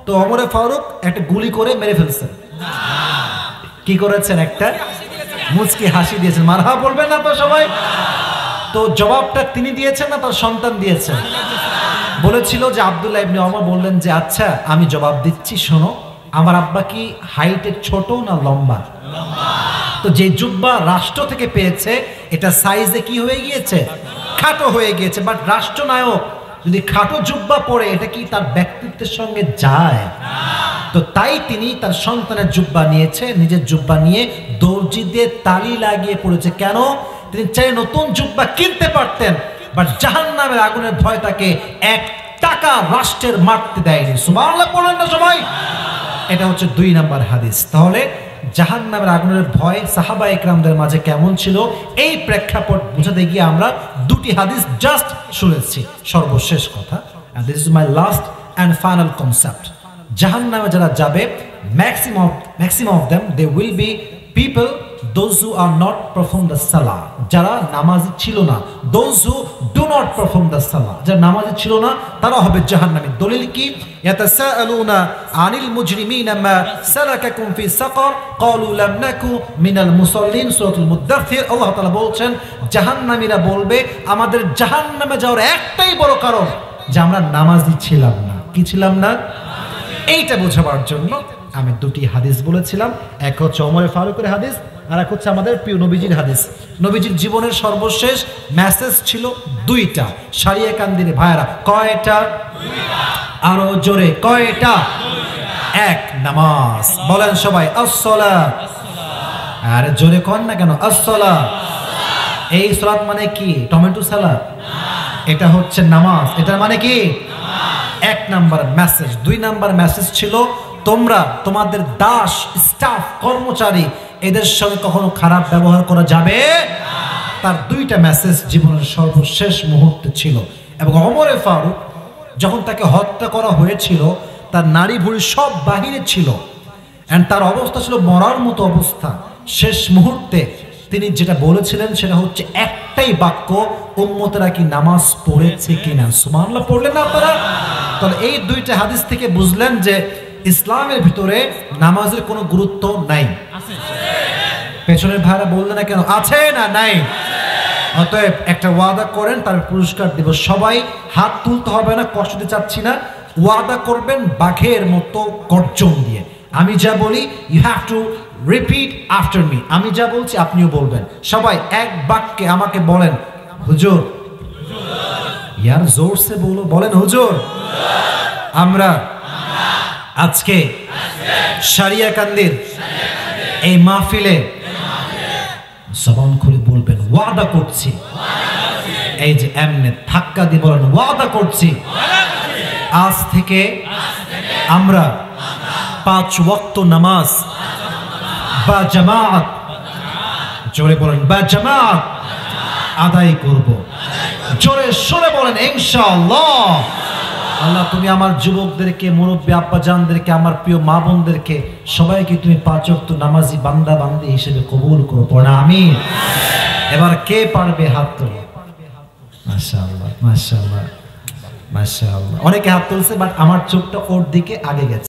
তো ওমরে ফারুক একটা গুলি করে মেরে ফেলছেন। কি করেছেন? একটা মুচকি হাসি দিয়েছেন। মারহাবা বলবেন না তো সবাই? তো জবাবটা তিনি দিয়েছেন না তার সন্তান দিয়েছেন? বলেছিল যে আব্দুল্লাহ ইবনে ওমর বললেন যে আচ্ছা আমি জবাব দিচ্ছি, শোনো, আমার আব্বা কি হাইটে ছোট না লম্বা? তো যে জুব্বা রাষ্ট্র থেকে পেয়েছে এটা সাইজে কি হয়ে গিয়েছে? খাটো হয়ে গিয়েছে। বাট রাষ্ট্রনায়ক যদি খাটো জুব্বা পরে, এটা কি তার ব্যক্তিত্বের সঙ্গে যায়? তো তাই তিনি তার সন্তানের জুব্বা নিয়েছে, নিজের জুব্বা নিয়ে দর্জি দিয়ে তালি লাগিয়ে পড়েছে। কেন? তিনি চাই নতুন জুব্বা কিনতে পারতেন, বাট জাহান্নামের আগুনের ভয় তাকে 1 টাকা রাষ্ট্রের মারতে দেয়নি। সুবহানাল্লাহ পড়েন না সবাই? এটা হচ্ছে 2 নাম্বার হাদিস। তাহলে জাহান্নামের আগুনের ভয় সাহাবা একরামদের মাঝে কেমন ছিল, এই প্রেক্ষাপট বুঝাতে গিয়ে আমরা দুটি হাদিস জাস্ট শুনেছি। সর্বশেষ কথা, and this is my last and final concept, জাহান্নামে যারা যাবে, maximum of them they will be people those who are not perform the salah, যারা নামাজি ছিল না, those who do not perform the salah, যারা নামাজি ছিল না তারা হবে জাহান্নামী। দলিল কি? ইয়াতাসাআলুনা আনিল মুজরিমিনা মা সালাকাকুম ফি সাকার ক্বালু লাম নাকু মিনাল মুসাল্লিন, সূরাতুল মুদ্দাথির। আল্লাহ তাআলা বলছেন জাহান্নামীরা বলবে আমাদের জাহান্নামে যাওয়ার একটাই বড় কারণ যে আমরা নামাজি ছিলাম না। কি ছিলাম না? এইটা বোঝাবার জন্য আমি দুটি হাদিস বলেছিলাম। এক হচ্ছে ওমর ফারুকের হাদিস, আর এক হচ্ছে আমাদের প্রিয় নবীজির হাদিস। নবীজির জীবনের সর্বশেষ মেসেজ ছিল দুইটা। সারিয়া কান্দিরে ভাইরা, কয়টা? আরো জোরে, কয়টা? এক, নামাজ। বলেন সবাই আসসালাত। আর জোরে কন না কেন? আসসালাত। এই সালাত মানে কি? টমেটো সালাদ? এটা হচ্ছে নামাজ। এটা মানে কি? এক নাম্বার মেসেজ। দুই নাম্বার মেসেজ ছিল তোমরা তোমাদের দাস, স্টাফ, কর্মচারী এদের সঙ্গে কখনো খারাপ ব্যবহার করা যাবে। তার দুইটা মেসেজ জীবনের সর্বশেষ মুহূর্তে ছিল। এবং ওমর ফারুক যখন তাকে হত্যা করা হয়েছিল, তার নারী ভুঁড়ি সব বাহিরে ছিল, এন্ড তার অবস্থা ছিল মরার মতো অবস্থা। শেষ মুহূর্তে তিনি যেটা বলেছিলেন সেটা হচ্ছে একটাই বাক্য, উম্মতেরা কি নামাজ পড়েছে কিনা? সুবহানাল্লাহ পড়লেন না আপনারা? তাহলে এই দুইটা হাদিস থেকে বুঝলেন যে ইসলামের ভিতরে নামাজের কোনো গুরুত্ব নাই। পেছনের ভাইরা বললেন না কেন? আছে না নাই? অতএব একটা ওয়াদা করেন, তার পুরস্কার দিব। সবাই হাত তুলতে হবে না, কষ্ট দিতে চাচ্ছি না। ওয়াদা করবেন বাঘের মতো গর্জন দিয়ে। আমি যা বলি you have to repeat after me. আমি যা বলছি আপনিও বলবেন। সবাই এক বাক্যে আমাকে বলেন, হুজুর। ইয়ার জোর সে বলো, বলেন হুজুর। আমরা আজকে সারিয়া কান্দির এই মাহফিলে জবান খুলে বলবেন ওয়াদা করছি। এই যে এমনে ধাক্কা দিয়ে বলেন ওয়াদা করছি, আজ থেকে আমরা 5 ওয়াক্ত নামাজ বা জামাত, জোরে বলেন বা জামাত আদায় করব। জোরে সরে বলেন ইনশাআল্লাহ। আল্লাহ তুমি আমার যুবকদেরকে, মুরব্বী আব্বাজানদেরকে, আমার প্রিয় মা বোনদেরকে সবাইকে তুমি 5 ওয়াক্ত নামাজি বান্দা বান্দি হিসেবে কবুল করো। পড়া আমিন। এবার কে পারবে হাত তোলো? মাশাআল্লাহ, মাশাআল্লাহ, মাশাআল্লাহ। অনেকে হাত তুলছে, বাট আমার চোখটা ওর দিকে আগে গেছে।